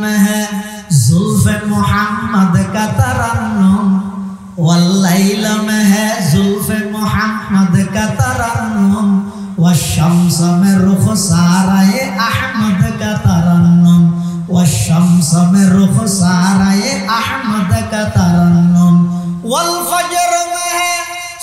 में है जुल्फ़े मोहम्मद का तरन्नुम, वल्लैल में है जुल्फ़े मोहम्मद का तरन्नुम, वश्शम्स में रुख़सारे अहमद का तरन्नुम, वश्शम्स में रुख़सारे अहमद का तरन्नुम, वल फज्र में है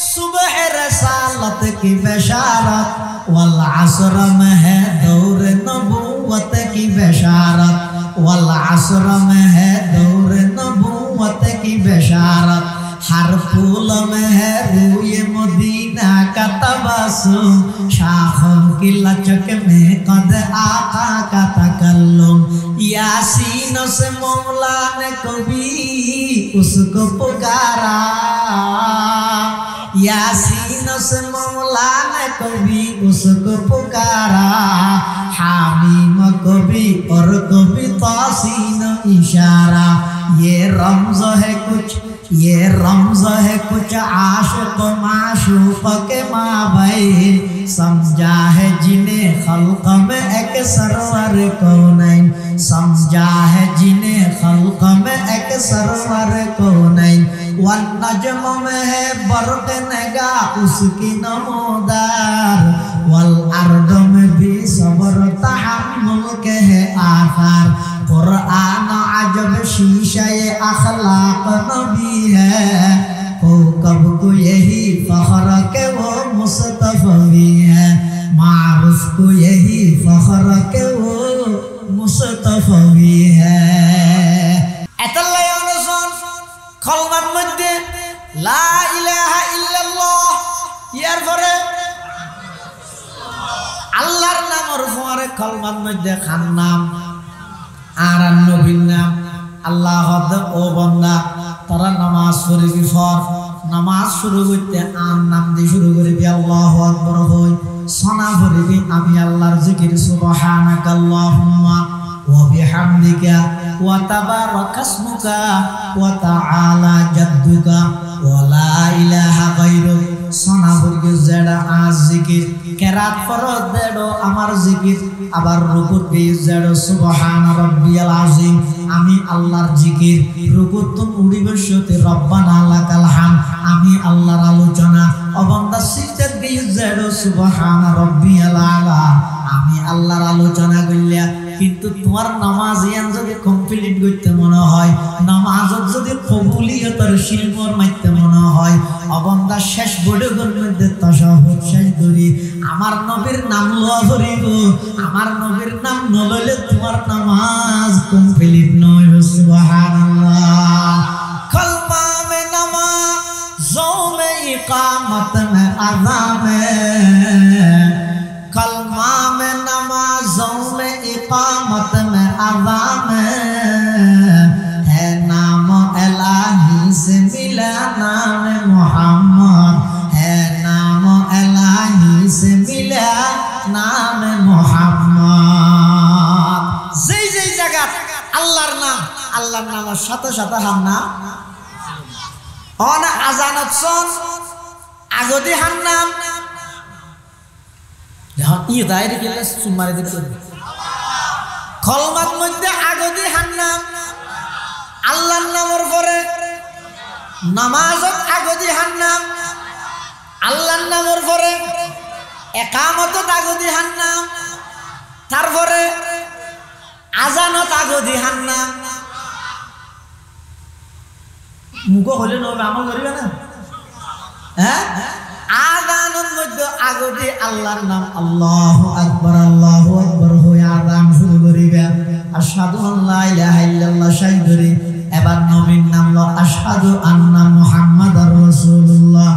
सुबह रसालत की बशारत, वल असर में है दौर नबूवत की बशारत, वल असर में है दौर नबूवत की बशारत, हर फूल में है रूए मदीना का तबस्सुम, शाखों की लचक में कद आका का तकल्लुम, यासीन से मौला ने कभी उसको पुकारा, यासीन से मौला ने कभी उसको पुकारा, हामीम कभी और कभी तासीन इशारा, ये रमज़ है कुछ, ये रमज़ है कुछ आशिक़ माशूक़ के माबैन, समझा है जिन्हें खल्क़ में एक सरवर कौनैन, समझा है जिन्हें खल्क़ में एक सरवर कौनैन, वन नज्म में है बर्क़ निगाह उसकी नमोदार, वल अर्द में भी सब्र तहम्मुल के है आख़ार, कुरान अजब शीशे अखलाक नबी है, कौकब को यही फख्र के वो मुस्तफ़वी है, मारूफ को यही फख्र के वो मुस्तफ़वी है। एतल्ला यानुसन कलमार मध्य ला इलाहा इल्लल्लाह यार परे আল্লাহর নামের পরে কলমার মধ্যে খান নাম আর নবীর নাম। আল্লাহ ও বান্দা তারা নামাজ পড়বি, ফর নামাজ শুরু করতে আর নাম দিয়ে শুরু করবি, আল্লাহু আকবার হই সনা পড়বি আমি আল্লাহর জিকির সুবহানাকাল্লাহুম্মা ওয়া বিহামদিকা ওয়া তাবারাকা ইসমুকা ওয়া তাআলা জাদ্দুকা ওয়া লা ইলাহা গায়রুক। সনা পড়বি যেটা আজ জিকির কেরাত ফরজ দেড়ো আমার জিকির, আবার রুকুত দিয়ে যেড়ো সুবহান রাব্বিয়াল আযীম আমি আল্লাহর জিকির, রুকুত তুম উড়িবসতে রব্বানা লাকাল হাম আমি আল্লাহর আলোচনা, অবন্দা সিজদাত দিয়ে যেড়ো সুবহান রাব্বিয়াল আলা আমি আল্লাহর আলোচনা কইলা। কিন্তু তোমার নামাজ ইয়ান যদি কমপ্লিট করতে মনে হয়, নামাজত যদি কবুলিয়তের শিলমোর মারতে মনে হয়, অবন্দা শেষ বড়গর মধ্যে তাশাহুদ শেষ করি আমার নবীর নাম লওয়া করিব, আমার নবীর নাম নললে তোমার নামাজ কমপ্লিট নয়। সুবহানাল্লাহ। কলমা মে নামাজোं में इकामत में अज़ा में, कलमा में नमाजों में इकामत में अज़ा में है नाम इलाही से मिला नाम मोहम्मद, है नाम इलाही से मिला नाम मोहम्मद। যেই যেই জায়গা আল্লাহর নাম, আল্লাহর নামের সাথে সাথে হাম নাম অনা আজানত সন আগদি হাম নাম ইদায়ের গেলে সুমারে দিতে কলমার মধ্যে আগদি হাম নাম আল্লাহর নামের পরে, নামাজত আগদি হাম নাম আল্লাহর নামের পরে, একামতত আগদি হাম নাম, তারপরে আজানত আগদি হাম নাম। মুখ হলে নবে আমল করিবে না, হ্যাঁ আযানের মধ্যে আগদি আল্লাহর নাম আল্লাহু আকবার হয়ে আযান শুরু করিবে, আশহাদু আল্লা ইলাহা ইল্লাল্লাহ শাহিদরি, এবার নবীর নাম ল আশহাদু আন্না মুহাম্মাদার রাসূলুল্লাহ।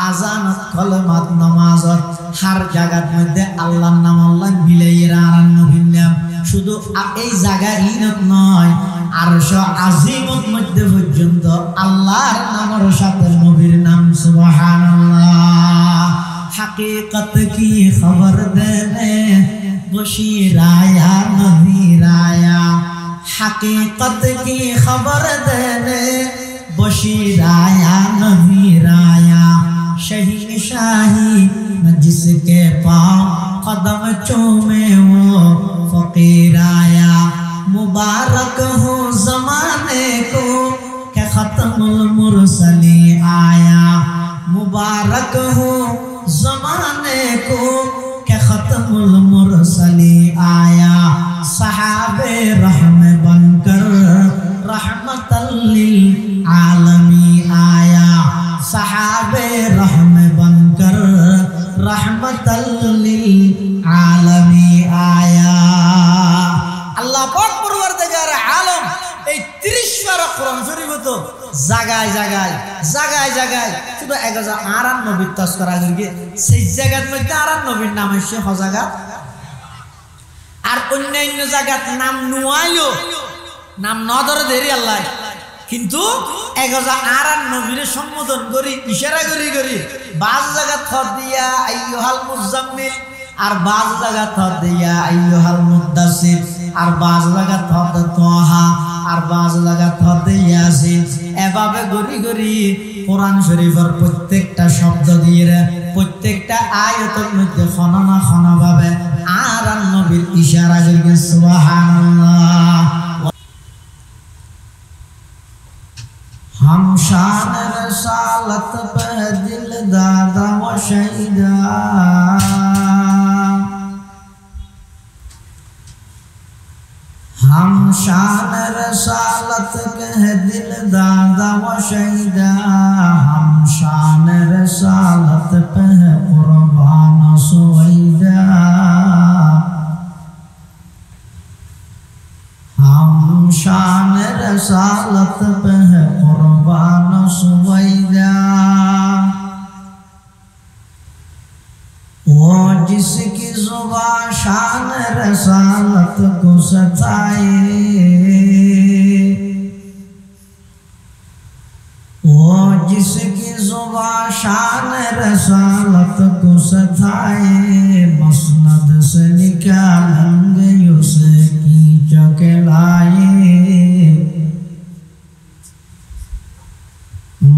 আযানত কলমাত নামাজত হার জায়গার মধ্যে আল্লাহর নাম আল্লাহ মিলাইয়া আর নবীর নাম, শুধু এই জায়গারই নয় আরশ আজিমত মধ্যে পর্যন্ত আল্লাহর নামের সাথে নবীর নাম। সুবহানাল্লাহ। हकीकत की खबर देने बशीर आया नज़ीर आया, हकीकत की खबर देने बशीर आया नज़ीर आया, शहीन शाही जिसके पाँव कदम चूमे वो फकीर आया, मुबारक हो ज़माने को के ख़त्मुल मुरसली आया। मुबारक हो ज़माने को के ख़त्मुल मुरसली आया। सहाबे रहम बनकर रहमतल लिल आलमी आया। सहाबे रहम बनकर रहमतल लिल आलमी आया। আল্লাহ পাক পরওয়ারদিগার আলম এই 30 পারা কোরআন শরীফ তো জায়গায় জায়গায় জায়গায় জায়গায় শুধু 1098 তাজকরা করি সেই জায়গার মধ্যে 98 নাম এসে হজাগা আর অন্যান্য জায়গাত নাম নুয়াইলো নাম নদরে দেরি আল্লাহ কিন্তু 1098 এর সম্বোধন করি ইশারা করি করি বাজ জায়গা থর দিয়া আইয়ুহাল মুজাম্মিল আর বাজ জায়গা থর দিয়া আইয়ুহাল মুদ্দাসির আর বাজ জায়গা থর তোহা আর বাজ জায়গা থর ইয়াসিন এভাবে গরি গরি কোরআন শরীফের প্রত্যেকটা শব্দ দিয়ে প্রত্যেকটা আয়াতের মধ্যে খননা খনা ভাবে আর নবীর ইশারা করি সুবহানাল্লাহ। हम शान रसालत पे दिल दादा व शहीदा। हम शान रसालत के दिल दादा व शहीदा। हम शान रसालत पे कुर्बान सुवैदा। हम शान रसालत पे कुर्बान सुवैदा। वो जिसकी जुबान शान रसालत को सताए। वो जिसकी जुबान शान रसालत को सताए। मसनद से निकालेंगे उसे के लाए।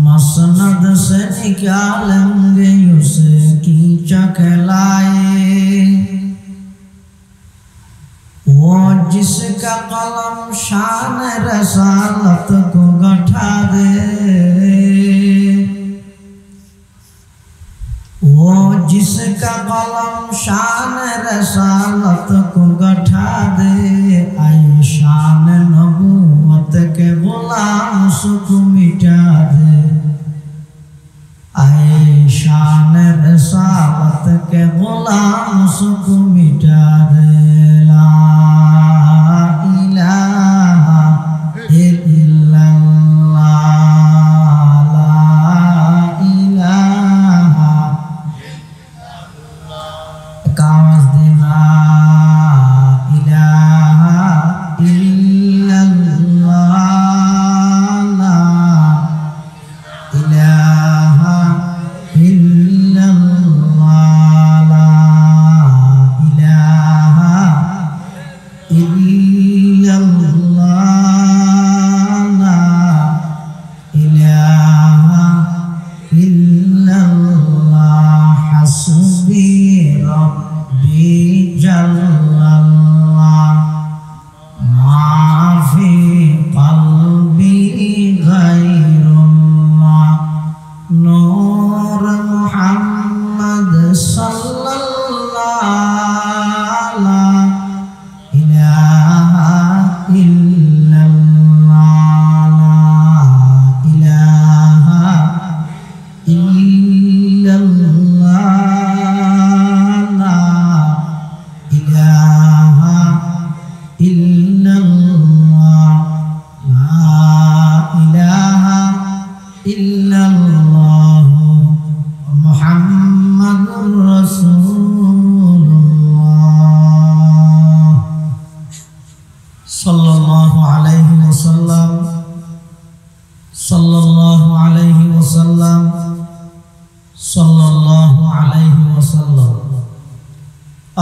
मसनद से निकालेंगे उसे कीचा कहलाए। वो जिसका कलम शान रसालत को गठा दे। वो जिसका कलम शान रसालत को गठा दे। शान नबूवत के गुलाम सुख मिटा दे। आए शान रसालत के गुलाम सुख मिटा दे। ला इलाहा इल्लल्लाह ला इलाहा कावस दिना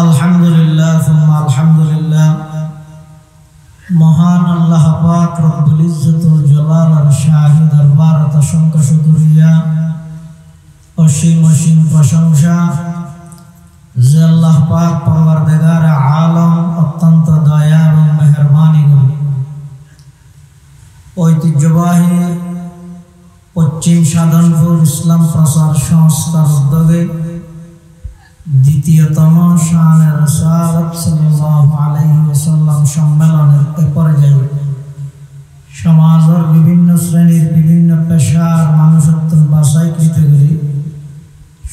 अल्हम्दुलिल्लाह सुम्मा अल्हम्दुलिल्लाह। महान अल्लाह पाक रब्बुल इज्जत व जलाल शाही दरबार असंख्य शुक्रिया असीम असीम प्रशंसा যে আল্লাহ পাক পরওয়ারদিগার আলম অত্যন্ত দয়া এবং মেহেরবানি করি। ঐতিহ্যবাহী পশ্চিম সাধনপুর ইসলাম প্রচার সংস্থার উদ্যোগে দ্বিতীয়তম শানে রাসূলুল্লাহ সাল্লাল্লাহু আলাইহি ওয়াসাল্লাম সম্মেলনের এ পর্যায়ে সমাজের বিভিন্ন শ্রেণীর বিভিন্ন পেশার মানুষত্ব বাছাই কৃত করি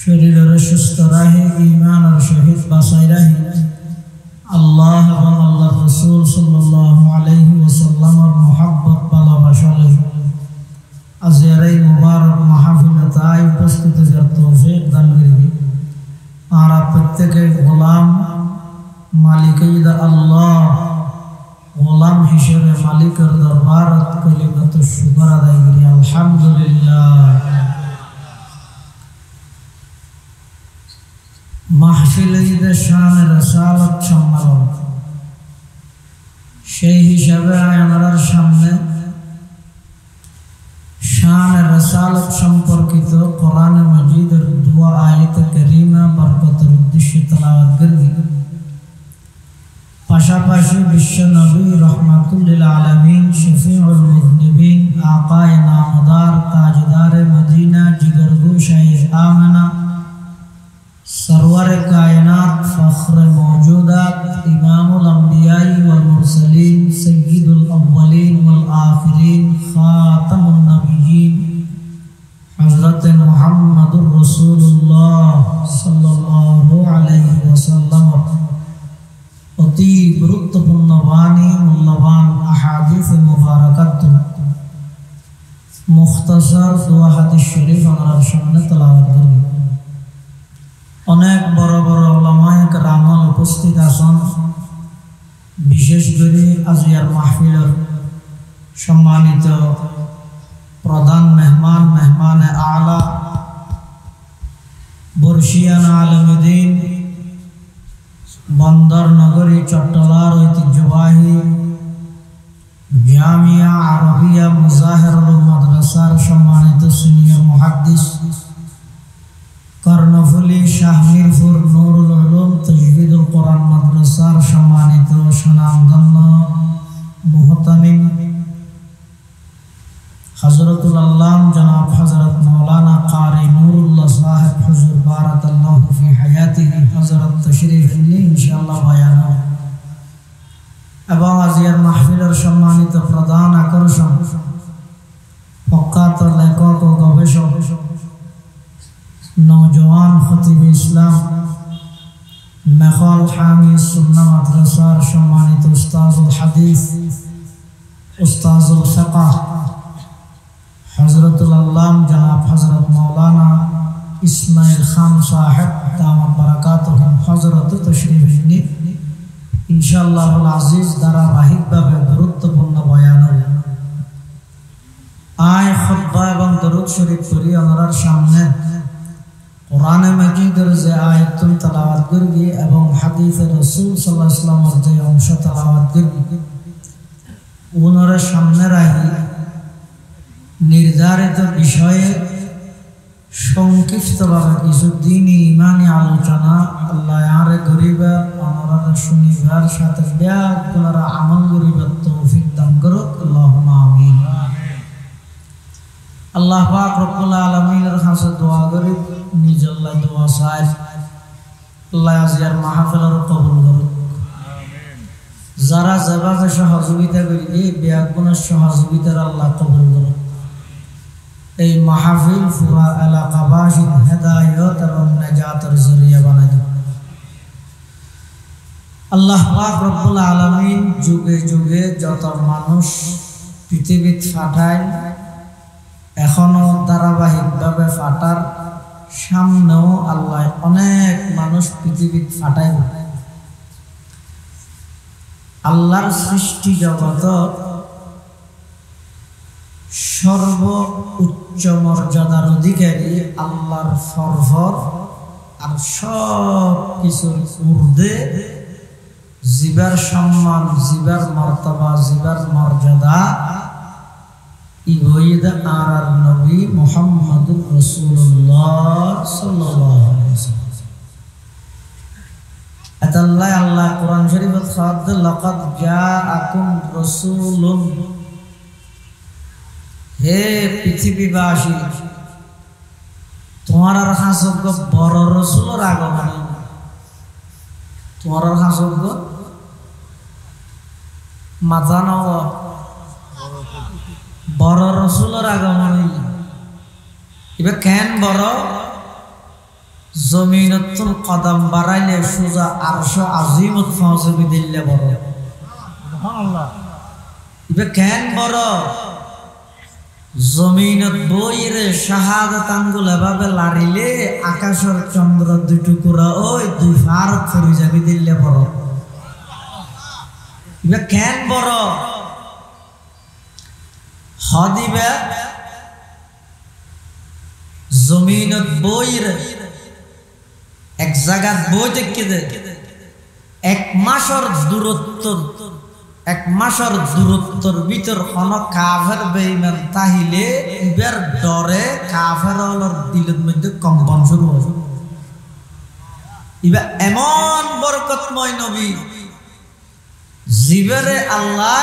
শরীরের সুস্থ রাহে ঈমানের সহিত বাছাই রাহে আল্লাহ এবং আল্লাহর রাসূল সাল্লাল্লাহু আলাইহি ওয়াসাল্লামের মুহাব্বত ভালোবাসা আজকের এই মুবারক মাহফিলে তাই উপস্থিত হওয়ার তৌফিক দান করিবি। আর প্রত্যেকে গোলাম মালিক আল্লাহ গোলাম হিসেবে মালিকের দরবারত কলিমাত শুকর আদায় করি আলহামদুলিল্লাহ। মাহফিলে ঈদে শানে রাসালত সম্মেলন সেই হিসাবে আমাদের সামনে শানে রাসালত সম্পর্কিত কোরআন মাজিদের দুয়া আয়াত কারীমা বরকতের উদ্দেশ্যে তেলাওয়াত করব। পাশাপাশি বিশ্ব নবী রহমাতুল লিল আলামিন শফিউল মুযনিবিন আকায়ে নামদার তাজদারে মদিনা জিগরগো শাহে আমেনা सरवर कायनात फख्र मौजूदात इमामुल अंबियाई वल मुरसलीन सय्यिदुल अव्वलीन वल आखिरीन खातमुन नबिय्यीन हज़रत मुहम्मदुर रसूलुल्लाह सल्लल्लाहु अलैहि वसल्लम अति गुरुत्वपूर्ण वाणी मूल्यवान अहादीस मुबारकात मुख्तसर दुआ हादिस शरीफ আমার সামনে তেলাওয়াত করব। অনেক বড় বড় উলামায়ে কেরাম উপস্থিত আছেন। বিশেষ করে আজিয়ার মাহফিলের সম্মানিত প্রধান মেহমান মেহমানে আলা বর্ষিয়ান আলমদ্দিন বন্দর নগরী চট্টলার ঐতিহ্যবাহী জামিয়া আরবিয়া মুজাহিরুল মাদ্রাসার সম্মানিত সিনিয়র মুহাদ্দিস কর্ণফুলী শাহমিরপুর নুরুল উলুম তাজবিদুল কোরআন মাদ্রাসার সম্মানিত সুনামধন্য মুহতামিম হযরতুল আল্লাম জনাব হযরত মাওলানা কারি নুরুল্লাহ সাহেব হুজুর বারাকাল্লাহু ফি হায়াতিহি হযরত তাশরীফ নিয়ে ইনশাআল্লাহ বয়ান হবে। এবং আজিয়ার মাহফিলের সম্মানিত প্রধান আকর্ষণ প্রখ্যাত লেখক ও গবেষক नौजवान खतीब इस्लाम मेखल हामी सुन्ना मदरसार सम्मानित उस्ताजुल हदीस उस्ताजुल फिक़ह हज़रतुल अल्लाम जनाब हज़रत मौलाना इस्माइल खान साहिब दामत बरकातुहुम हज़रत तशरीफ নিয়ে ইনশাআল্লাহুল আজিজ ধারাবাহিকভাবে গুরুত্বপূর্ণ বয়ান হবে। আয় খুতবা এবং দরুদ শরীফ পড়ি আপনার সামনে কোরআন মাজিদের যে আয়াতুল তেলাওয়াত করবি এবং হাদিসে রাসূল সাল্লাল্লাহু আলাইহি ওয়াসাল্লামের যে অংশ তেলাওয়াত করবি ওনার সামনে রাখি নির্ধারিত বিষয়ে সংক্ষিপ্তভাবে কিছু দ্বীনি ইমানি আলোচনা আল্লাহ আরে গরিবা আমরা শুনিবার সাথে ব্যাগুলার আমল করিবার তৌফিক দান করুক আল্লাহুম্মা আমিন। আল্লাহ পাক রব্বুল আলামিনের কাছে দোয়া করি নিজল্লা দোয়া চাই আল্লাহ আজিয়ার মাহফিলের কবুল করুক। যারা যেভাবে সহযোগিতা করি ব্যাগুণের সহযোগিতার আল্লাহ কবুল করুক। এই মাহফিল পুরা এলাকাবাসীর হেদায়েত এবং নাজাতের জরিয়া বানাই দিন। আল্লাহ পাক রব্বুল আলামিন যুগে যুগে যত মানুষ পৃথিবীত ফাটায় এখনো ধারাবাহিকভাবে ফাটার সামনেও আল্লাহ অনেক মানুষ পৃথিবীত ফাটাই। আল্লাহর সৃষ্টি জগত সর্ব উচ্চ মর্যাদার অধিকারী আল্লাহর ফরফর আর সব কিছুর ঊর্ধ্বে জীবের সম্মান জীবের মর্তবা জীবের মর্যাদা ইবঈদ আর নবী মুহাম্মদুর রাসূলুল্লাহ সাল্লাল্লাহু আলাইহি ওয়াসাল্লাম। আল্লাহ আল্লাহ কোরআন শরীফত খাদ লাকাদ জাআকুম রাসূলুন হে পৃথিবীবাসী, তোমার হাসজ্ঞ বড় রসুলের আগমন, তোমার হাসজ্ঞ মাথা নাও বড় রসুলের আগমন। এবার কেন বড়? জমিনতুল কদম বাড়াইলে সোজা আরশ আজিমত পৌঁছবি দিলে বড়। এবার কেন বড়? জমিনত বইরে শাহাদাত আঙ্গুল এভাবে লাড়িলে আকাশের চন্দ্র দুটুকুরা ওই দুই ফার ফরি যাবি দিলে বড়। এবার কেন বড়? হদিবে জমিনত বইরে এক জায়গা বই দেখে দে, এক মাসের দূরত্বর ভিতর কোন কাফের বেঈমান তাহিলে ইবার ডরে কাফেরর দিলের মধ্যে কম্পন শুরু হয়। ইবা এমন বরকতময় নবী জিবরে আল্লাহ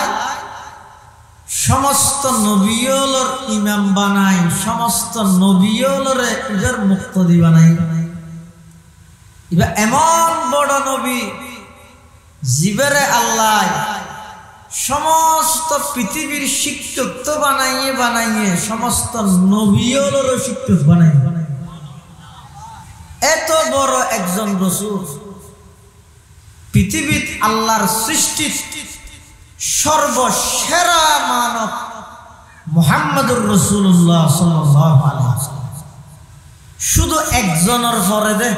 সমস্ত নবীওলর ইমাম বানাই, সমস্ত নবীওলরে ইবার মুক্তদি বানাই। ইবা এমন বড় নবী জিবরে আল্লাহ সমস্ত পৃথিবীর শিক্ষক তো বানাইয়ে সমস্ত নবীওলর শিক্ষক বানাই। এত বড় একজন রাসূল পৃথিবীর আল্লাহর সৃষ্টি সর্বসেরা মানব মুহাম্মদুর রাসূলুল্লাহ সাল্লাল্লাহু আলাইহি ওয়াসাল্লাম শুধু একজনের পরে দে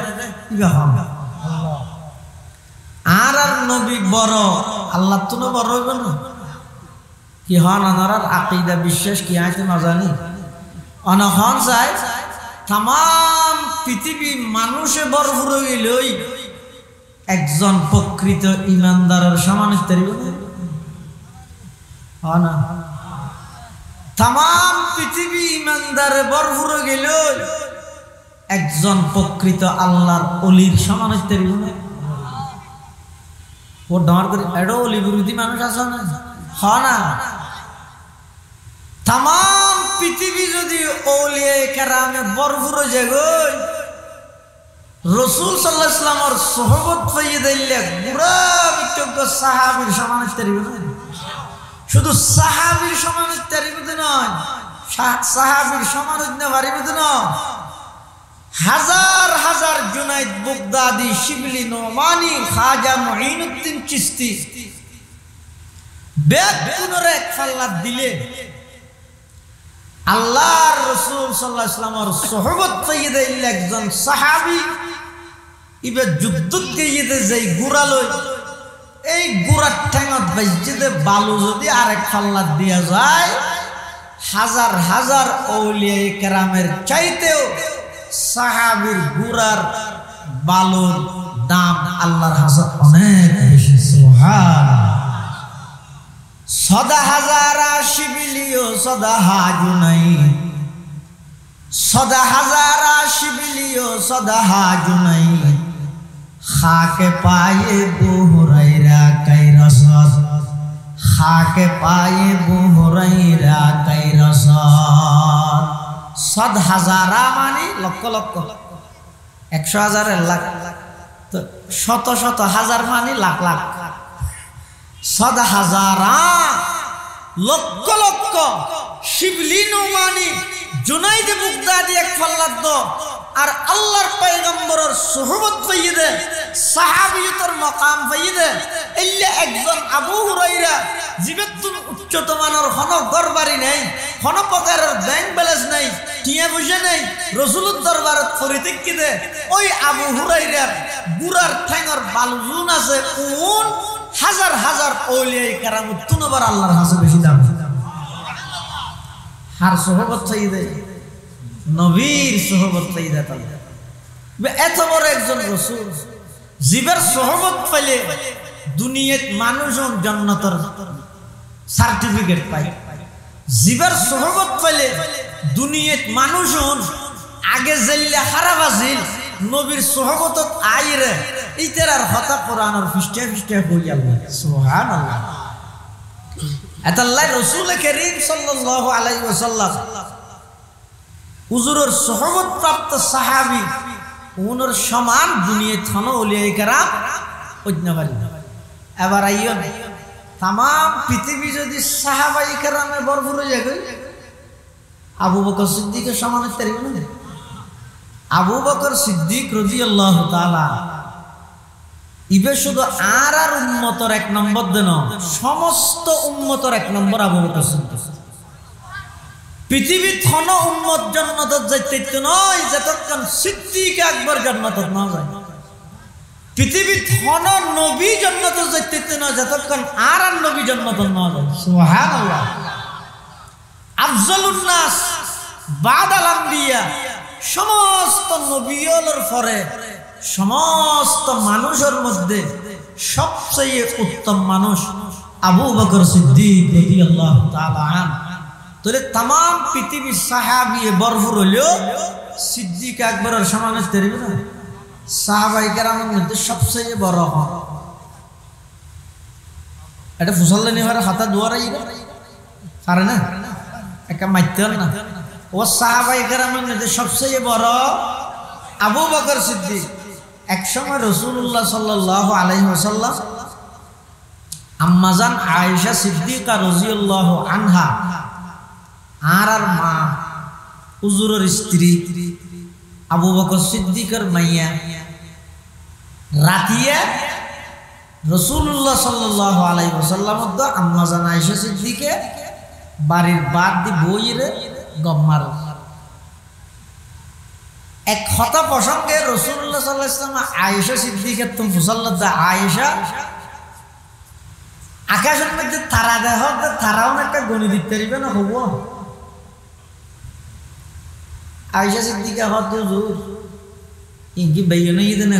আর নবী বড় আল্লাহ তো বড় হইব না কি হন? আনার আকীদা বিশ্বাস কি আছে না জানি। অনহন যায় তাম পৃথিবী মানুষে ভরপুর হইলই একজন প্রকৃত ইমানদারের সমান না। তাম পৃথিবী ইমানদারে ভরপুর গেল একজন প্রকৃত আল্লাহর অলির সমান ও ডর করে এডো অলি বিরোধী মানুষ আছে না? না, তাম পৃথিবী যদি ওলিয়ে কেরামে ভরপুর জায়গায় রাসূল সাল্লাল্লাহু আলাইহি ওয়াসাল্লামের সোহবত পাইয়ে দিলে পুরা বিজ্ঞ সাহাবীর সমান শুধু সাহাবীর সমান নয়, সাহাবীর সমান নয়, হাজার হাজার জুনাইদ বাগদাদি, শিবলি নোমানি, খাজা মুঈনুদ্দিন চিশতি বেদ পুনরে এক ফাল্লাত দিলে আল্লাহর রাসূল সাল্লাল্লাহু আলাইহি ওয়াসাল্লামের সোহবত পাইয়ে দিলে একজন সাহাবী ইবে যুদ্ধত গিয়ে যাই গুড়া লই এই গুড়ার ঠ্যাঙত বাইজে বালু যদি আরেক ফাল্লাত দিয়া যায় হাজার হাজার আউলিয়া কেরামের চাইতেও সাহাবীর গুড়ার বালুর দাম আল্লাহর কাছে অনেক বেশি। সুবহানাল্লাহ। সদা হাজারা শিবিলিও সদা হাজুনাই, সদা হাজারা শিবিলিও সদা হাজুনাই, খাকে পায়ে বুহরাইরা কাইরাসাদ, খাকে পায়ে বুহরাইরা কাইরাসাদ। সদ হাজারা মানে লক্ষ লক্ষ, 100,000 লাখ, তো শত শত হাজার মানে লাখ লাখ। সদ হাজারা লক্ষ লক্ষ শিবলি নোমানি জুনাইদ বাগদাদি এক ফাল্লাত দো আর আল্লাহর পয়গম্বরের সুহবত পাইয়ে দে, সাহাবিয়তের মাকাম পাইয়ে দে। এল্লে একজন আবু হুরায়রা জীবেতুন উচ্চত মানের কোন দরবারি নাই, কোন প্রকারের ব্যাংক ব্যালেন্স নাই, টিয়া পয়সা নাই, রাসূলের দরবারত পরিতেকি দে। ওই আবু হুরায়রার গুড়ার ঠ্যাঙর বালুজুন আছে কোন হাজার হাজার আউলিয়া কেরামত তুনবার আল্লাহর কাছে বেশি দাম। হার সুহবত পাইয়ে দে, নবীর সুহবত পাইয়ে দে। এত বড় একজন রাসূল জীবের সুহবত পাইলে দুনিয়াত মানুষজন জান্নাতের সার্টিফিকেট পায়। জীবের সুহবত পাইলে দুনিয়াত মানুষজন আগে জেল্লা খারাপ আছিল নবীর সুহবতত আইরে ইতার আর হতা কোরআনের পৃষ্ঠা পৃষ্ঠা কই আল্লাহ। সুবহানাল্লাহ। এতাল্লাহ রাসূল করিম সাল্লাল্লাহু আলাইহি ওয়াসাল্লাম হুজুরের সোহবত প্রাপ্ত সাহাবী উনার সমান দুনিয়া থানো ওলিয়ায়ে কেরাম অজ্ঞাবাড়ি। এবার আইও তাম পৃথিবী যদি সাহাবায়ে কেরামে ভরপুর হয়ে যায়, আবু বকর সিদ্দিকের সমান তারিব না? আবু বকর সিদ্দিক রাদিয়াল্লাহু তাআলা ইবে শুধু আর উম্মতর এক নম্বর দেন, সমস্ত উম্মতর এক নম্বর আবু বকর সিদ্দিক। পৃথিবী থন উম্মত জান্নাতত যাইতে নয় যতক্ষণ সিদ্দিক আকবর জান্নাতত না যায়। পৃথিবী থন নবী জান্নাতত যাইতে নয় যতক্ষণ আর নবী জান্নাতত না যায়। সুবহানাল্লাহ। আফজালুন নাস বাদাল আম্বিয়া, সমস্ত নবীদের পরে সমস্ত মানুষের মধ্যে সবচেয়ে উত্তম মানুষ আবু বকর সিদ্দিক রাদিয়াল্লাহু তাআলা আনহু। তাহলে তাম পৃথিবীর সাহাবী ভরপুর হলেও সিদ্দিক আকবরের সমান তারিব না? সাহাবায়ে কেরামের মধ্যে সবচেয়ে বড় হন এটা ফুসাল্লানি হওয়ার হাতা দুয়ারাই পারে না, একা মাইতেন না। ও সাহাবায়ে কেরামের মধ্যে সবচেয়ে বড় আবু বকর সিদ্দিক। এক সময় রাসূলুল্লাহ সাল্লাল্লাহু আলাইহি ওয়াসাল্লাম আম্মাজান আয়েশা সিদ্দিকা রাদিয়াল্লাহু আনহা আর মা হুজুরের স্ত্রী আবু বকর সিদ্দিকের মাইয়া রাতিয়া রাসূলুল্লাহ সাল্লাল্লাহু আলাইহি ওয়াসাল্লাম আম্মাজান আয়েশা সিদ্দিকে বাড়ির বাদ দি বইরে গম্মার এক কথা প্রসঙ্গে রাসূলুল্লাহ সাল্লাল্লাহু আলাইহি ওয়াসাল্লাম আয়েশা সিদ্দিকে তুমি ফুসাল্লাত আয়েশা আকাশের মধ্যে তারা দেহ তারাও একটা গণি দিতে পারবে না হব? আয়েশা সিদ্দিকা হত হুজুর ইনকি বেয়নে ইদনে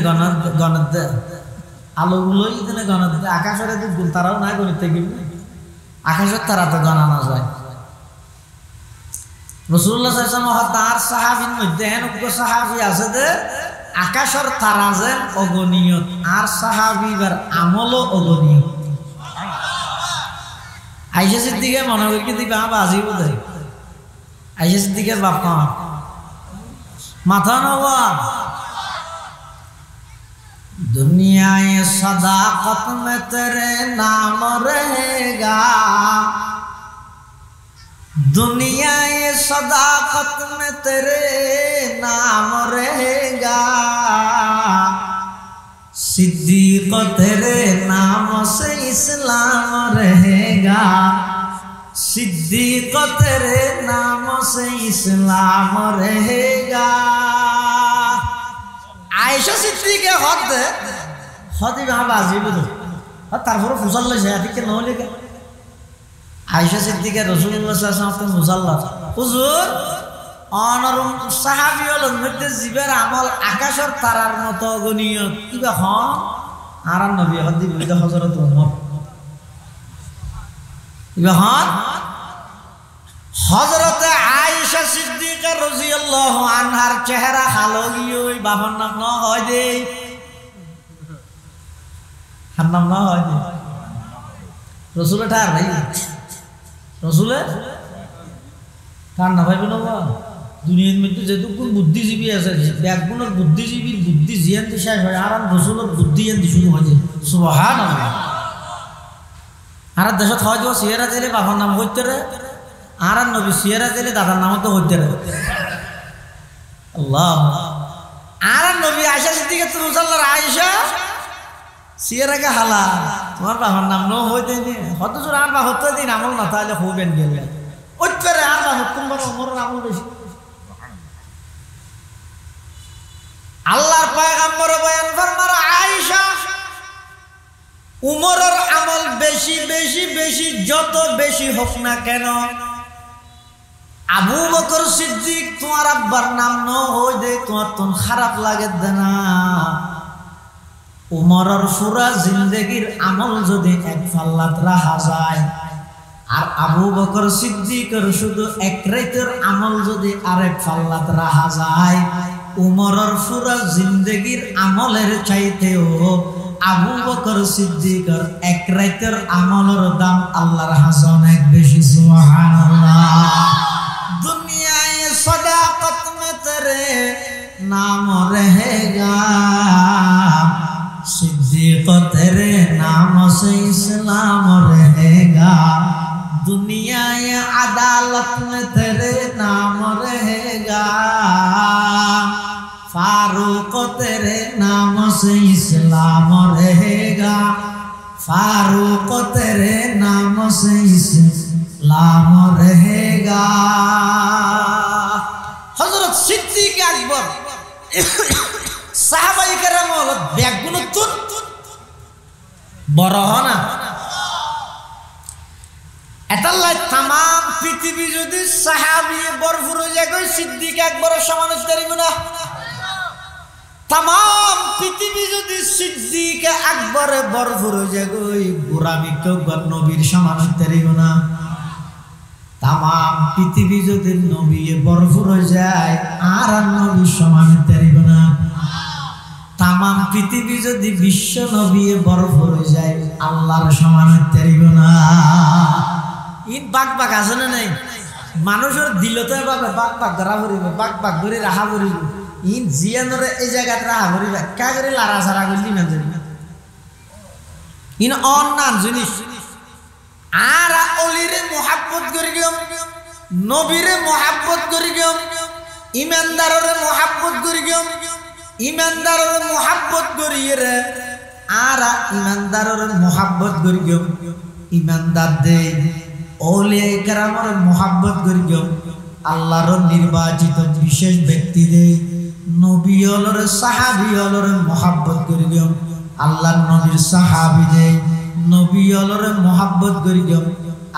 গণত আলোগুলো ইদনে গণত আকাশের তো তারাও না গণিতে গিয়ে আকাশের তারা তো গণানো যায়। রাসূলুল্লাহ সাল্লাল্লাহু আলাইহি ওয়াসাল্লাম তার সাহাবীর মধ্যে এমন সাহাবী আছে যে আকাশের তারা যেন অগণীয় আর সাহাবীর আমলও অগণীয়। আয়েশা সিদ্দিকা মনে করি কি দিবা বাজি বোধ আয়েশা সিদ্দিকার বাপা মাথা নওয়া दुनिया ये सदाकत में तेरे नाम रहेगा, दुनिया ये सदाकत में तेरे नाम रहेगा, सिद्दीक तेरे नाम से इस्लाम रहेगा, सिद्दीक तेरे नाम से इस्लाम रहेगा। आयशा सिद्दीके हद हदी बाजी बुझो तारপরে ফুসাল্লা শাহিকে ন লেগে আয়েশা সিদ্দিকা রাসূলুল্লাহ সাল্লাল্লাহু আলাইহি ওয়াসাল্লাম মুসাল্লা হুজুর অনরম সাহাবী হলের মধ্যে জীবের আমল আকাশের তারার মতো গণীয় কিবা হন আর নবী হদি বলতে হযরত ওমর কিবা হন হযরত আয়েশা সিদ্দিকা রাদিয়াল্লাহু আনহার চেহারা কালো গিয়ে ওই বাবার নাম না হয় দে হার নাম না হয় দে রাসূল ঠার ভাই রাসূল কার না ভাইবে না দুনিয়ার মধ্যে যেটুকু বুদ্ধিজীবী আছে ব্যাকগুণের বুদ্ধিজীবীর বুদ্ধি জিয়ান শেষ হয় আর রাসূলের বুদ্ধি জিয়ান শুরু হয় সুবহানাল্লাহ। আর দেশত হয় যে সিয়ারা দিলে বাবার নাম হইতে রে আর নবী সিয়ারা দিলে দাদার নাম তো হইতে রে আল্লাহ। আর নবী আয়েশা সিদ্দিকা রাদিয়াল্লাহু আয়েশা সিয়ারাকে হালা তোমার বাবার নাম ন হইতে নি হত জোর আর বা হতে দিন আমল না তাহলে হইবেন গেলে ওইটারে আর বা হুকুম বড় ওমরের আমল বেশি। আল্লাহর পয়গম্বর বয়ান ফরমার আয়েশা উমরের আমল বেশি বেশি বেশি যত বেশি হোক না কেন আবু বকর সিদ্দিক তোমার আব্বার নাম ন হই দে তোমার তো খারাপ লাগে না। উমরের পুরা জিন্দেগীর আমল যদি এক পাল্লাত রাখা যায় আর আবু বকর সিদ্দিকের শুধু এক রাতের আমল যদি আরেক পাল্লাত রাখা যায় উমরের পুরা জিন্দেগীর আমলের চাইতেও আবু বকর সিদ্দিকের এক রাতের আমলের দাম আল্লাহর কাছে অনেক বেশি সুবহানাল্লাহ দুনিয়ায় সদাকত মে তেরে নাম রহেগা सिद्दीक तेरे नाम से इस्लाम रहेगा दुनिया ये अदालत में तेरे नाम रहेगा फारूक तेरे नाम से इस्लाम रहेगा फारूक तेरे नाम से इस्लाम रहेगा हजरत सिद्दीक अकबर সাহাবায়ে কেরাম হলো ব্যাগগুলো তুন বড় হনা এটাল্লাই তাম পৃথিবী যদি সাহাবী ভরপুর হয়ে যায় সিদ্দিক আকবরের সমান হইব না তাম পৃথিবী যদি সিদ্দিক আকবরে ভরপুর হয়ে যায় গোরামি কেউ নবীর সমান হইব না তাম পৃথিবী যদি নবী ভরপুর হয়ে যায় আর নবীর সমান হইব না তাম পৃথিবী যদি বিশ্ব নবী ভরপুর হয়ে যায় আল্লাহর সমান হইতে না ইন বাক বাক আছে না নাই মানুষের দিলতে পাবে বাক বাক ধরা পড়িব বাক বাক করে রাখা পড়িব ইন জিয়ানোর এই জায়গাতে রাখা পড়িব কা করে লারা সারা করলি না জানি ইন অন্যান জিনিস আর অলিরে মোহাব্বত করি গেম নবীরে মোহাব্বত করি গেম ইমানদারের মোহাব্বত করি গেম ইমানদারের মোহাব্বত করিয়ে রে আর ইমানদারের মোহাব্বত করি গেম ইমানদার দে ওলিয়ে কেরামের মোহাব্বত করি গেম আল্লাহর নির্বাচিত বিশেষ ব্যক্তি দে নবী হলরে সাহাবী হলরে মোহাব্বত করি গেম আল্লাহর নবীর সাহাবী দে নবী হলরে মোহাব্বত করি গেম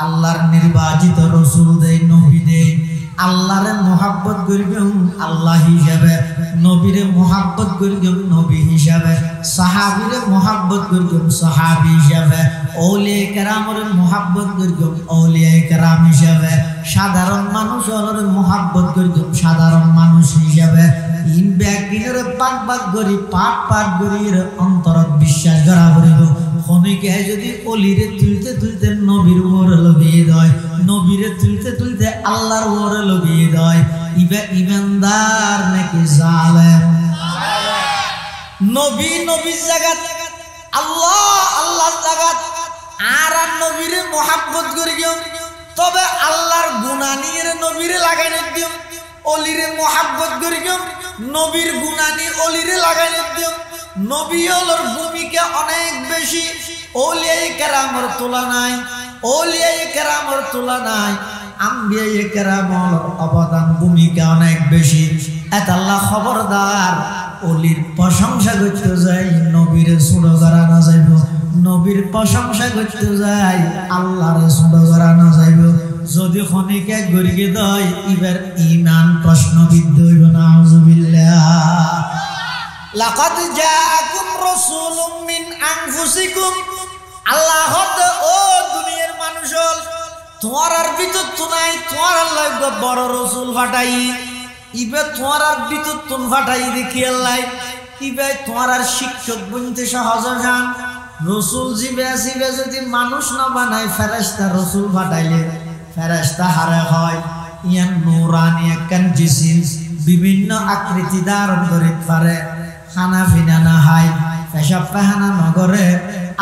আল্লাহর নির্বাচিত রাসূল দে নবী দে আল্লাহরে মোহাব্বত করিবেন আল্লাহ হিসাবে নবীরে মোহাব্বত করিবেন নবী হিসাবে সাহাবীরে মোহাব্বত করিবেন সাহাবী হিসাবে আউলিয়া কেরামের মোহাব্বত করিবেন আউলিয়া কেরাম হিসাবে সাধারণ মানুষ হলরে মোহাব্বত করিবেন সাধারণ মানুষ হিসাবে ইন ব্যাগিনের পাক পাক করি পাট পাট করির অন্তরত বিশ্বাস করা করিব খনিকে যদি অলিরে তুলতে তুলতে নবীর উপরে লবিয়ে দেয় নবীরে তুলতে তুলতে আল্লাহর উপরে লবিয়ে দেয় ইবা ইমানদার নাকি জালেম নবী নবীর জায়গা আল্লাহ আল্লাহর জায়গা আর নবীরে মোহাব্বত করি গেম তবে আল্লাহর গুনাহ নিয়ে নবীরে লাগাই দিও অলিরে মোহাব্বত করি গেম নবীর গুনাহ নিয়ে অলিরে লাগাই দিও নবী হলোর ভূমিকা অনেক বেশি আউলিয়া কেরামের তুলনায় আউলিয়া কেরামের তুলনায় আম্বিয়া কেরামের অবদান ভূমিকা অনেক বেশি এত আল্লাহ খবরদার অলির প্রশংসা করতে যাই নবীর ছোট করা না যাইব নবীর প্রশংসা করতে যাই আল্লাহর ছোট করা না যাইব যদি খনিকে গড়িয়ে দেয় এবার ঈমান প্রশ্নবিদ্ধ হইব না আউযুবিল্লাহ লাকাদ জাআকুম রাসূলুম মিন আনফুসিকুম আল্লাহ ও দুনিয়ার মানুষ তোমার ভিতর তুনাই তোমার আল্লাহ বড় রাসূল ফাটাই ইবে তোমার ভিতর তুন ফাটাই দেখি আল্লাহ ইবে তোমার শিক্ষক বনতে সহজ জান রাসূল জিবে আসিবে যদি মানুষ না বানায় ফেরেশতা রাসূল ফাটাইলে ফেরেশতা হারে হয় ইয়ান নূরানি একখান জিসিম বিভিন্ন আকৃতি ধারণ করে পারে খানা ফিনা না হাই পেশাব পায়খানা নগরে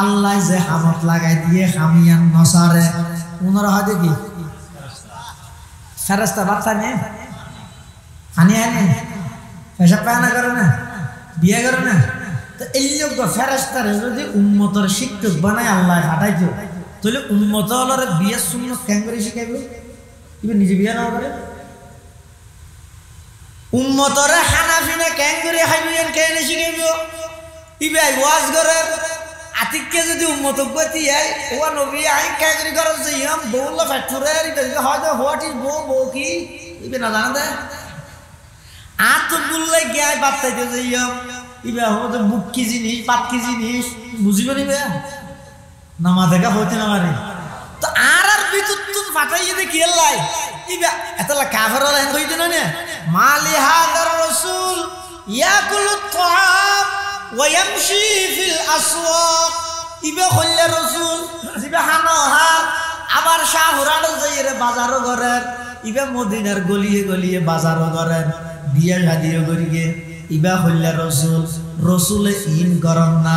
আল্লাহ যে হামত লাগাই দিয়ে খামিয়ান নসারে উনারা হয় দেখি ফেরেশতা বাচ্চা নেই খানি আনে পেশাব পায়খানা করে না বিয়ে করে না তো এই যোগ্য ফেরেশতারে যদি উম্মতের শিক্ষক বানায় আল্লাহ ফাটাইতো তাহলে উম্মত হলরে বিয়ের সুন্নত কেন করে শিখাইব ইবে নিজে বিয়ে না করে উম্মতরে হানাফিনা কেন করে খাইবেন কেন শিখাইব ইবে ওয়াজ করে আতিককে যদি উম্মত গতি আই ও নবী আই কেন করে করো যে ইয়াম বউলা ফ্যাক্টরে ইবে হয়তো হোয়াট ইজ বউ কি ইবে না জানা দে আত বুললে গিয়ে বাতাইতে যে ইয়াম ইবে হয়তো বুক কি জিনিস পাত কি জিনিস বুঝিব নিবে নামা দেখা হইতে না পারে তো আর ভিতর তুন ফাটাইয়ে দেখি আল্লাহ ইবা এতলা কাফের হলা হইতে না নে মালি হাদার রাসূল ইয়াকুলু তাআম ওয়ায়ামশি ফিল আসওয়াক ইবে হইলে রাসূল জিবে হানহা আবার শাহরাড় যাইরে বাজারও করেন ইবে মদিনার গলিয়ে গলিয়ে বাজারও করেন বিয়া শাদিও করিগে ইবা হইলে রাসূল রাসূলে ইন করন না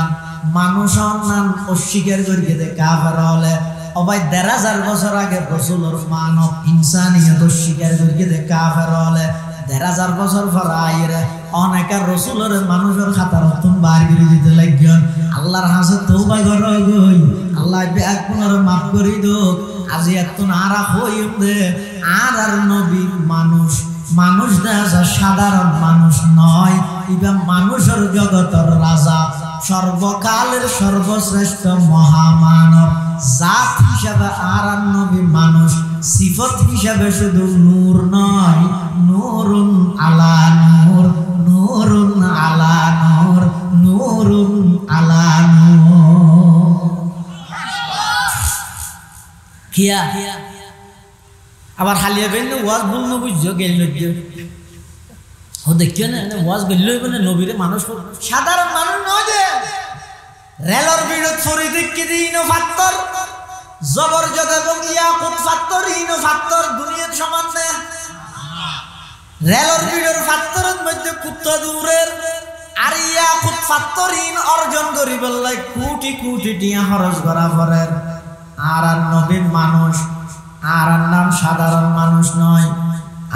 মানুষ নাম অস্বীকার করিয়ে দে কাফের হলে অবাই ১৫০০ বছর আগে রাসূলের মানব ইনসানিয়ত অস্বীকার করিয়ে দে কাফের হলে ১৫০০ বছর পর আইরে অনেক রাসূলের মানুষের খাতার নতুন বার করে দিতে লাগেন আল্লাহর হাসে তওবা করো গই আল্লাহ ব্যাগ পুনর মাফ করে দোক আজি এতন আরা হইম দে আর নবী মানুষ দেখা সাধারণ মানুষ নয় ইবা মানুষের জগতের রাজা সর্বকালের সর্বশ্রেষ্ঠ মহামানব জাত হিসাবে আর নবী মানুষ সিফত হিসাবে শুধু নূর নয় নূরুন আলা নূর নূরুন আলা নূর নূরুন আলা নূর কিয়া আবার হালিয়া বেন ওয়াজ বলনো বুঝছো গেল ও দেখিও না ওয়াজ গেল মানে নবীরে মানুষ সাধারণ মানুষ নয় যে রেলর বিরোধ ফরি দেখি দিন ফাত্তর জবর জগৎ এবং ইয়াকুত ফাত্তর ইন ফাত্তর দুনিয়ার সমান না রেলর বিরোধ ফাত্তরের মধ্যে কুত্তা দূরের আর ইয়াকুত ফাত্তর ইন অর্জন করি বললাই কোটি কোটি টিয়া খরচ করা পরের আর নবীর মানুষ আর নাম সাধারণ মানুষ নয়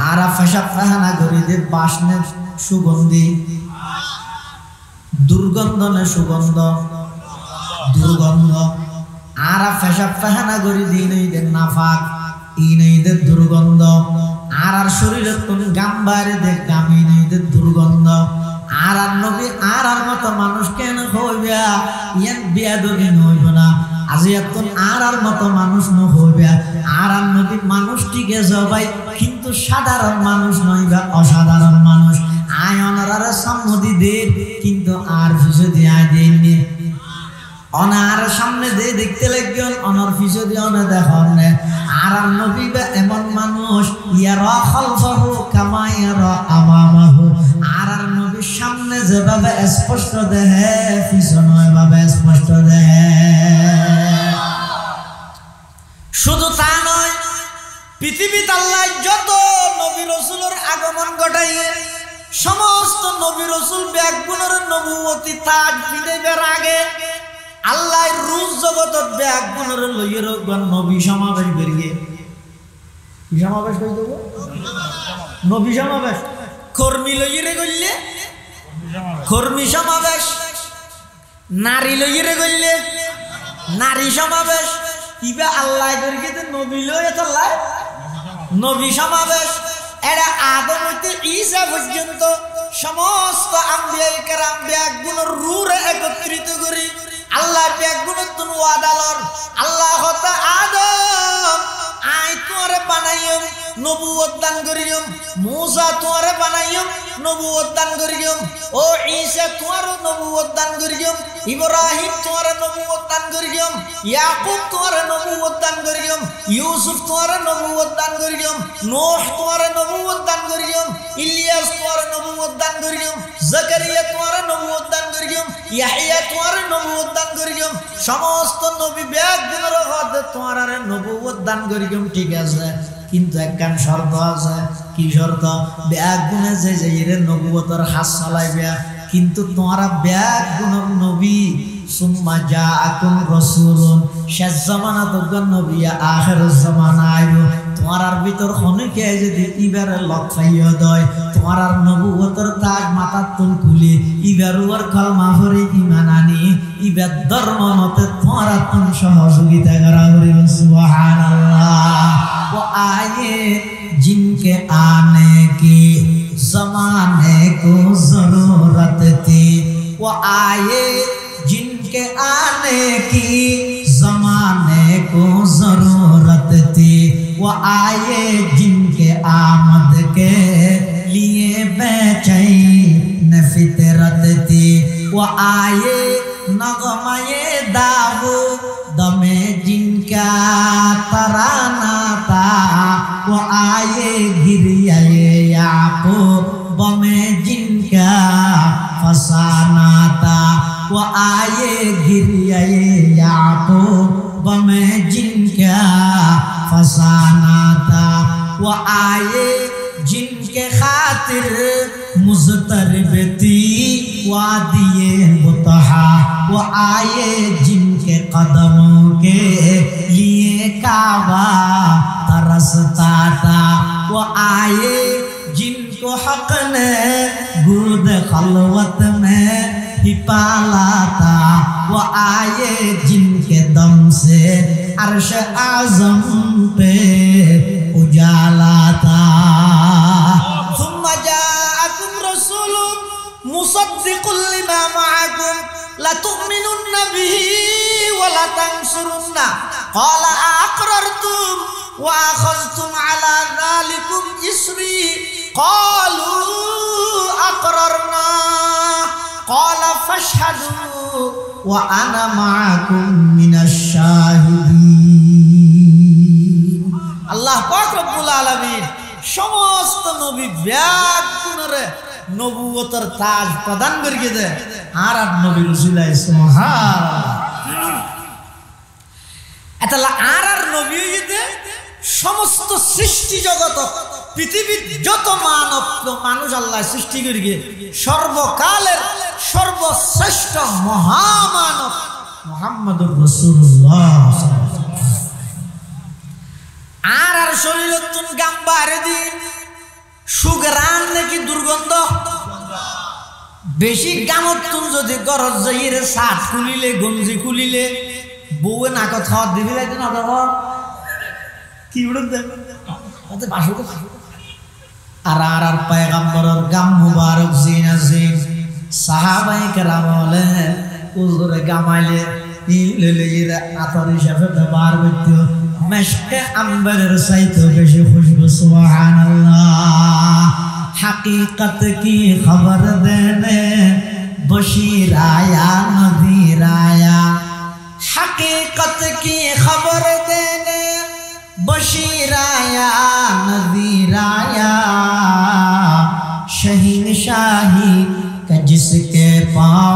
আর পেশাব পায়খানা করি দে বাসনের সুগন্ধি দুর্গন্ধনে সুগন্ধ দুর্গন্ধ আর পেশাব পায়খানা করি দিন ঈদের নাফাক ঈদের দুর্গন্ধ আর শরীরের কোন গাম বাইরে দেখ গামি ঈদের দুর্গন্ধ আর নবী আর মতো মানুষ কেন হইবা ইয়ান বিয়াদবি হইব না আজি এত আর মতো মানুষ নহইবা আর নবী মানুষ ঠিক আছে ভাই কিন্তু সাধারণ মানুষ নয় বা অসাধারণ মানুষ আয় অনারা সম্মতি দেব কিন্তু আর ফিসে দিয়ে আয় দেননি অনার সামনে দিয়ে দেখতে লাগবেন অনার ফিসে দিয়ে অনে দেখুন আর নবী এমন মানুষ ইয়ারা খালফাহু কামা ইয়ারা আমামাহু আর নবীর সামনে যেভাবে স্পষ্ট দেহে পিছনে ওইভাবে স্পষ্ট দেহে শুধু তা নয় পৃথিবীতে আল্লাহ যত নবী রাসূলের আগমন ঘটাইয়ে সমস্ত নবী রাসূল ব্যাগগুলোর নবুয়তি তাজ বিদায়ের আগে আল্লাহ রূপ জগতের ব্যাগগুলোর লইয়ে রাখবেন নবী সমাবেশ করিয়ে কি সমাবেশ কই দেব নবী সমাবেশ কর্মী লইয়ে গইলে কর্মী সমাবেশ নারী লইয়ে গইলে নারী সমাবেশ ইবা আল্লাহ করিয়ে নবী লইয়ে আল্লাহ নবী সমাবেশ এরা আদম হইতে ঈসা পর্যন্ত সমস্ত আম্বিয়া কেরাম ব্যাগগুলোর রূরে একত্রিত করি আল্লাহ ব্যাগগুলোর তুন ওয়াদালর আল্লাহ হতা আদম আই তোরে বানাইম নবুয়ত দান করিম মূসা তোরে বানাইম নবুয়ত দান করিম ও ঈসা তোরে নবুয়ত দান করিম ইব্রাহিম তোরে নবুয়ত দান করিম ইয়াকুব তোরে নবুয়ত দান করিম ইউসুফ তোরে নবুয়ত দান করিম নূহ তোরে নবুয়ত দান করিম ইলিয়াস তোরে নবুয়ত দান করিম জাকারিয়া তোরে নবুয়ত দান করিম ইয়াহইয়া তোরে নবুয়ত দান করিম সমস্ত নবী ব্যাগগুলোর হাতে তোরে নবুয়ত দান করিম ঠিক আছে কিন্তু একখান শর্ত আছে কি শর্ত ব্যাগ গুনে যে এর নবুয়তের হাত চালাইবে কিন্তু তোমরা ব্যাগ গুণর নবী সুম্মা জাআকুম রাসূলুন শেষ জামানা তো নবী আখির জামানা আইব তোমার ভিতর খনিকে যদি ইবারে লক্ষাইয়া দেয় তোমার নবুয়তের তাজ মাথার তুল খুলে ইবারুয়ার কলমা পড়ে ঈমান আনি ইবার ধর্ম মতে তোমার তুম সহযোগিতা করা করিব সুবহানাল্লাহ वो आए जिनके आने की ज़माने को ज़रूरत थी वो आए जिनके आने की ज़माने को ज़रूरत थी वो आए जिनके आमद के लिए बेचैन फितरत थी वो आए नगमे दाऊ दमे जिनका तराना था वो आए गिरियाए याकूब में जिनका फसाना था नाता वो आए जिनके खातिर मुज़तरबती वादिए बुतहा वो आए जिनके कदमों के लिए काबा तरसता था वो आए जिनको हक ने गुद खलवत में ही पाला था वो आए जिनके दम से अर्श आज़म पे उजाला था सुम्मा जाअकुम रसूलुन मुसद्दिकुल लिमा मअकुम लतुमिनुन्ना बिही व लतंसुरुन्ना क़ाला अक़ररतुम व अख़ज़्तुम अला ज़ालिकुम इस्री क़ालू अक़ररना क़ाला फ़अशहदू व अना मअकुम मिनश्शाहिदीन। আল্লাহ পাক রব্বুল আলামিন সমস্ত নবী ব্যাকুণরে নবুয়তের তাজ প্রদান করিয়ে দেয় আর নবীর উসিলায় সুবহানাল্লাহ। এতলা আর নবী হইতে সমস্ত সৃষ্টি জগৎ পৃথিবীর যত মানুষ আল্লাহ সৃষ্টি করিয়ে সর্বকালের সর্বশ্রেষ্ঠ মহামানব মুহাম্মদুর রাসূলুল্লাহ। আর শরীরতুন গাম্বারে দিন সুগরান নাকি দুর্গন্ধ বেশি গামতুন যদি গরজ যাইরে সাত খুলিলে গঞ্জি খুলিলে বউয়ে নাকত খাওয়া দিবি লাইতে না দেখো কি উড়ন দে আতে বাসু আর পয়গম্বরের গাম মুবারক জিনা জিন সাহাবায়ে কেরাম বলে উজরে গামাইলে নীলেলেরা আতর হিসাবে ব্যবহার করতে मश्के अंबर सैतो बेशी खुशबू सुबहानल्लाह। हकीकत की खबर देने बशीर आया नज़ीर आया हकीकत की खबर देने बशीर आया नज़ीर आया शहीन शाही का जिसके पाँव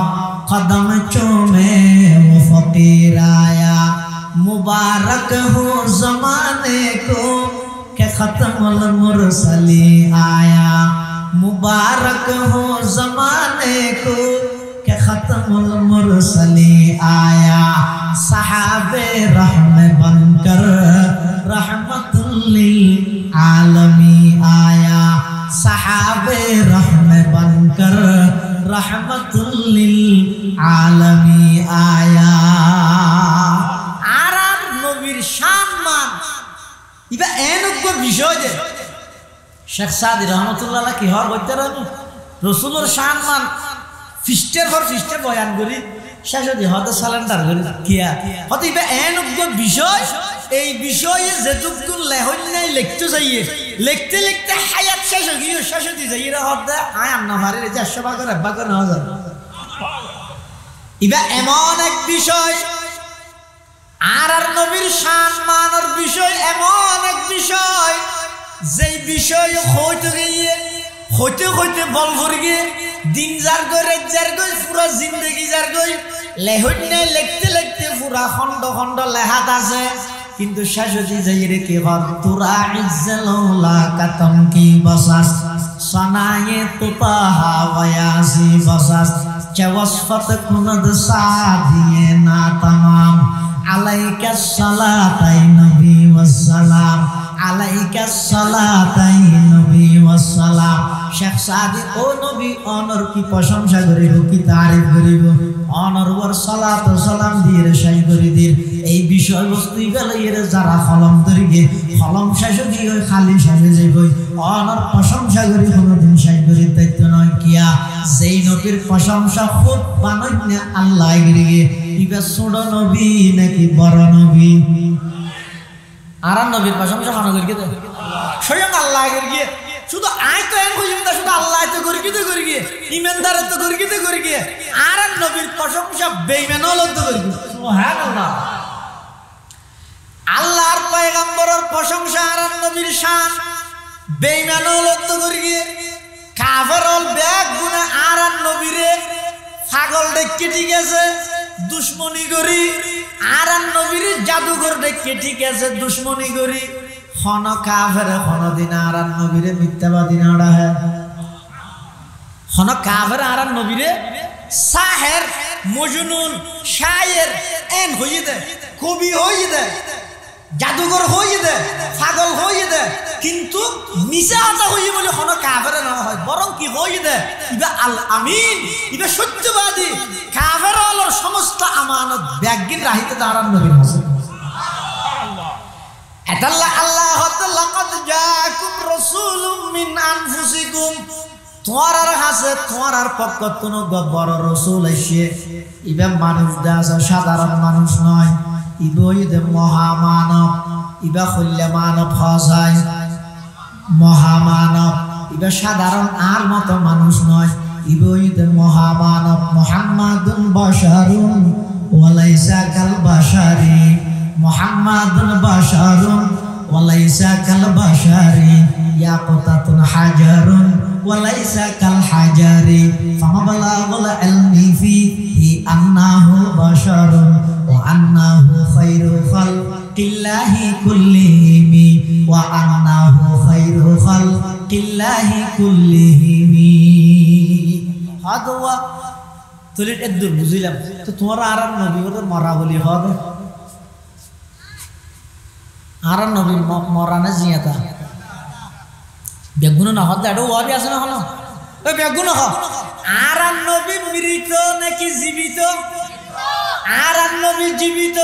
कदम चूमे वो फकीर आया मुबारक हो ज़माने को के ख़त्मुल मुरसली आया मुबारक हो ज़माने को के ख़त्मुल मुरसली आया सहाबे रहमे बनकर रहमतुल लिल आलमी आया सहाबे रहमे बनकर रहमतुल लिल आलमी आया। ইবা এনজ্ঞ বিষয় যে শেখ সাদি রহমতুল্লাহ কি হওয়ার বলতে রাখুন রসুলের সম্মান ফিস্টের পর ফিস্টে বয়ান করি শেষ হতে হতে সালেন্ডার করি কিয়া হতে ইবা এনজ্ঞ বিষয় এই বিষয়ে যেটুকু লেহন নাই লিখতে যাইয়ে লিখতে লিখতে হায়াত শেষ হয়ে গিয়ে শেষ হতে যাইয়ে হতে আয় আন্না ভারে 400 ভাগ করে 9000 ইবা এমন এক বিষয় আর নবীর সম্মানের বিষয় এমন এক বিষয় যেই বিষয় হইতে গিয়ে হইতে হইতে বল করে গিয়ে দিন যার গই পুরো জিন্দগি যার গই লেহনে লিখতে লিখতে পুরা খন্ড খন্ড লেহাত আছে কিন্তু শেষ হতে যাই রে কে হর তুরা ইজ্জালুলা কাতম কি বসাস সনায়ে তুতাহা ওয়াসি বসাস চওয়াসফত কুনদ সাদিয়ে না तमाम আলাইকা সালাতাই নবী ওয়াসসালাম আলাইকা সালাতাই নবী ওয়াসসালাম। শেখ সাদি ও নবী অনর কি প্রশংসা করিব কি তারিফ করিব অনর ওর সালাত ও সালাম দিয়ে শেষ করে দিন এই বিষয়বস্তু গেলে যারা কলম তরিগে কলম শেষ দিয়ে খালি শেষ যাইব অনর প্রশংসা করি কোনোদিন শেষ করি দায়িত্ব নয় কিয়া যেই নবীর প্রশংসা খুব বানাই আল্লাহ গিয়ে ইবা ছোট নবী নাকি বড় নবী আর নবীর প্রশংসা খানো করি তো স্বয়ং আল্লাহ গিয়ে শুধু আয় তো এন খুঁজে শুধু আল্লাহ তো করি গিয়ে ইমানদার তো করি গিয়ে আর নবীর প্রশংসা বেঈমান হলো তো করি সুবহানাল্লাহ। আল্লাহর পয়গম্বরের প্রশংসা আর নবীর শান বেঈমান হলো তো করি গিয়ে কাফের হল ব্যাগ গুনাহ আর নবীরে পাগল দেখে ঠিক আছে দুশ্মনী করি আর নবীর জাদুঘর দেখে ঠিক আছে দুশ্মনী করি হন কাফের হন দিন আর নবীরে মিথ্যাবাদী না হে হন কাফের আর নবীরে সাহের মজনুন শায়ের এন হইয়ে দে কবি হইয়ে দে জাদুঘর হইয়ে দে পাগল হইয়ে দে কিন্তু মিশা আতা হইয়ে বলে হন কাফের না হয় বরং কি হইয়ে দে ইবা আল আমিন ইবা সত্যবাদী কাফের হলোর সমস্ত আমানত ব্যাগিন রাহিতে দাঁড়ান নবীর হাসে আল্লাহ আল্লাহ লাকাদ জাআকুম রাসূলুম মিন আনফুসিকুম তোমার কাছে তোমার পক্ষ থেকে বড় রাসূল এসে ইবা মানুষ দাস সাধারণ মানুষ নয় ইবা হইতে মহামানব ইবা কল্যা মানব হসাই মহামানব ইবা সাধারণ আর মতো মানুষ নয় ইবা হইতে মহামানব মুহাম্মাদুন বাশারুন ওয়ালাইসা কাল বাশারি মুহাম্মাদুন বাশারুন ওয়ালাইসা কাল বাশারি ইয়াকুতাতুন হাজারুন ওয়ালাইসা কাল হাজারি ফামাবালাগুল ইলমি ফিহি আন্নাহু বাশারুন ওয়া আন্নাহু খায়রু খালকিল্লাহি কুল্লিহিম ওয়া আন্নাহু খায়রু খালকিল্লাহি কুল্লিহিম হাদওয়া তুলি এদুর বুঝিলাম তো তোমরা আর নবী ওরে মরা বলি হবে আর নবী মরা না জিয়াতা বেগুন না হতে এটা ওয়াবি আছে না হলো ওই বেগুন হ আর নবী মৃত নাকি জীবিত আর নবী জীবিত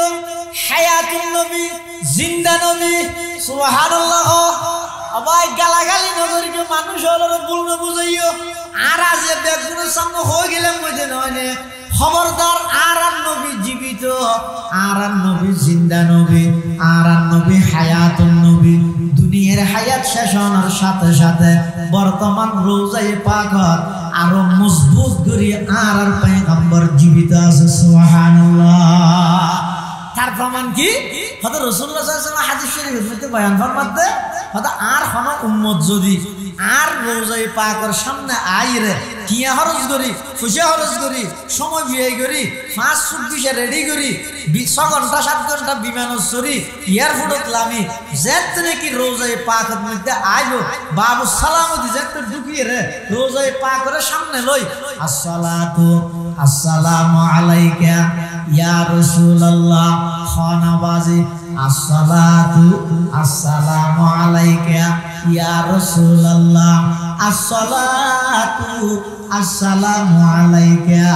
হায়াতুন নবী জিন্দা নবী সুবহানাল্লাহ আবাই গালাগালি নগরীকে মানুষ হলো ভুল না বুঝাইও আর আজ বেগুনের সঙ্গে হয়ে গেলাম বুঝে নয় খবরদার আর নবী জীবিত আর নবী জিন্দা নবী আর নবী হায়াতুন নবী দুনিয়ার হায়াত শেষ হওয়ার সাথে সাথে বর্তমান রোজায়ে পাকত আরো মজবুত করে আর পয়গম্বর জীবিত আছে সুবহানাল্লাহ তার প্রমাণ কি হযরত রাসূলুল্লাহ সাল্লাল্লাহু আলাইহি ওয়াসাল্লাম হাদিস শরীফের মধ্যে বয়ান ফরমাতে হযরত আর কোন উম্মত যদি আর রোজায়ে পাকের সামনে আইরে কিয়া খরচ করি খুশি খরচ করি সময় বিয়ে করি 5:24 রেডি করি 6 ঘন্টা 7 ঘন্টা বিমান চড়ি এয়ারপোর্টত লামি যেতে নাকি রোজায়ে পাকের মধ্যে আইলো বাবু সালাম দি যেতে ঢুকিয়ে রে রোজায়ে পাকের সামনে লই আসসালাতু আসসালামু আলাইকা ইয়া রাসূলুল্লাহ খানাবাজি আসসালাতু আসসালামু আলাইকা ইয়া রাসূলুল্লাহ আসসালাতু আসসালামু আলাইকা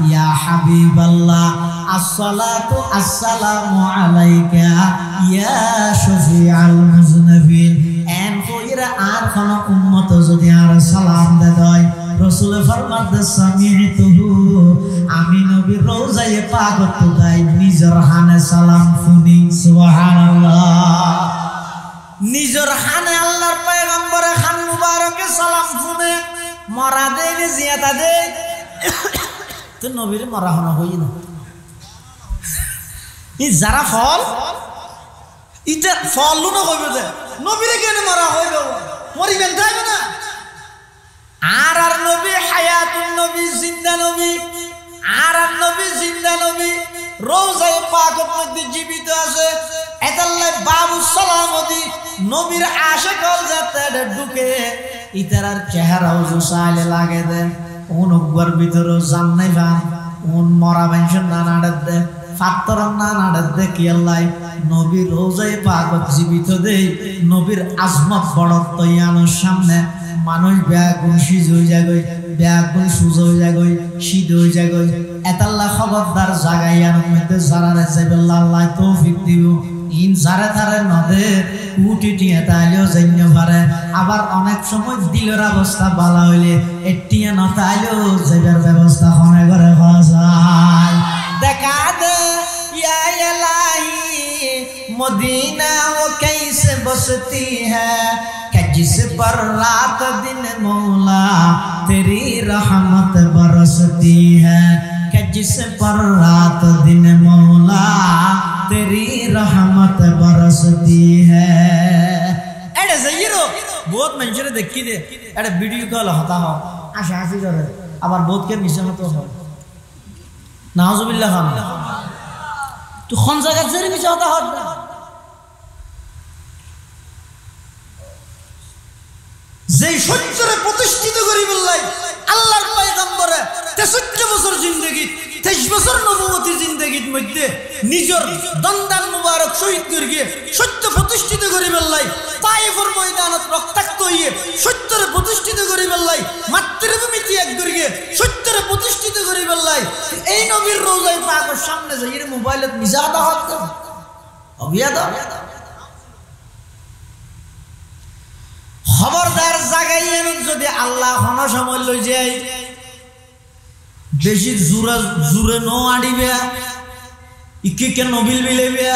ইয়া হাবিবাল্লাহ আসসালাতু আসসালামু আলাইকা ইয়া শফিআল মুজনিবিন এন কইরা আর কোন উম্মত যদি আর সালাম দেয় রাসূল ফরমাতে সামিতুহু আমি নবী রোজায়ে পাকত গাই নিজের হানে সালাম শুনি সুবহানাল্লাহ নিজের হানে আল্লাহর পয়গম্বরে খান মুবারকে সালাম শুনে মরা দেন জিয়াতা দে তো নবীর মরা হনা হই না ই যারা ফল ইটা ফল লুনো হইবে দে নবীরে কেন মরা হইবে মরিবেন তাই না আর নবী হায়াতুন নবী জিন্দা নবী আর নবী জিন্দা নবী রোজায়ে পাকের মধ্যে জীবিত আছে এতাল্লাহ বাবু সালামতি নবীর আশিক হল যাতে ঢুকে ইতারার চেহারাও জুসাইলে লাগে দে কোন গর ভিতরে জান নাই ভান কোন মরা বেনশন না নাড়ে দে ফাত্তর না নাড়ে দে কি আল্লাহ নবী রোজায়ে পাকের জীবিত দেই নবীর আজমত বড়ত্ব ইয়ানোর সামনে মানুষ ব্যাগুন সিজ হয়ে যাগই ব্যাগুন সুজ হয়ে যাগই সিদ্ধ হয়ে যাগই এতাল্লাহ খবরদার জাগাইয়ার মধ্যে যারা যাইবেল্লাহ আল্লাহ তৌফিক দিব ইন যারা তারে নদে উঠি টিয়া তাইলেও জান্য পারে আবার অনেক সময় দিলের অবস্থা ভালো হইলে এটিয়া না তাইলেও যাইবার ব্যবস্থা হনে করে হওয়া যায় দেখা দে ইয়া ইলাহি মদিনা ও कैसे बसती है जिस पर रात दिन मौला तेरी रहमत बरसती है कि जिस पर रात दिन मौला तेरी रहमत बरसती है एड़े जहीरो बहुत मंजरे देखी दे एड़े वीडियो कॉल होता हो आशा आशी करे আবার বহুত কে মিশে মতো হয় নাউজুবিল্লাহ খান তো কোন জায়গা জেরে মিশে হতা হয় যেই সত্যরে প্রতিষ্ঠিত করি বললাই আল্লাহর পয়গম্বরে 63 বছর জিন্দেগি 23 বছর নবুয়তি জিন্দেগির মধ্যে নিজের দন্দান মুবারক শহীদ করিয়ে সত্য প্রতিষ্ঠিত করি বললাই তায়েফের ময়দানত রক্তাক্ত হইয়ে সত্যরে প্রতিষ্ঠিত করি বললাই মাতৃভূমি ত্যাগ করিয়ে সত্যরে প্রতিষ্ঠিত করি বললাই এই নবীর রওজায়ে পাকের সামনে যাই এর মোবাইলত মিজাদা হত অবিয়াদা খবরদার জাগাইয়ে যদি আল্লাহ কোন সময় লই যায় বেশি জোরে জোরে নো আড়িবে ইকে কে নবিল বিলেবে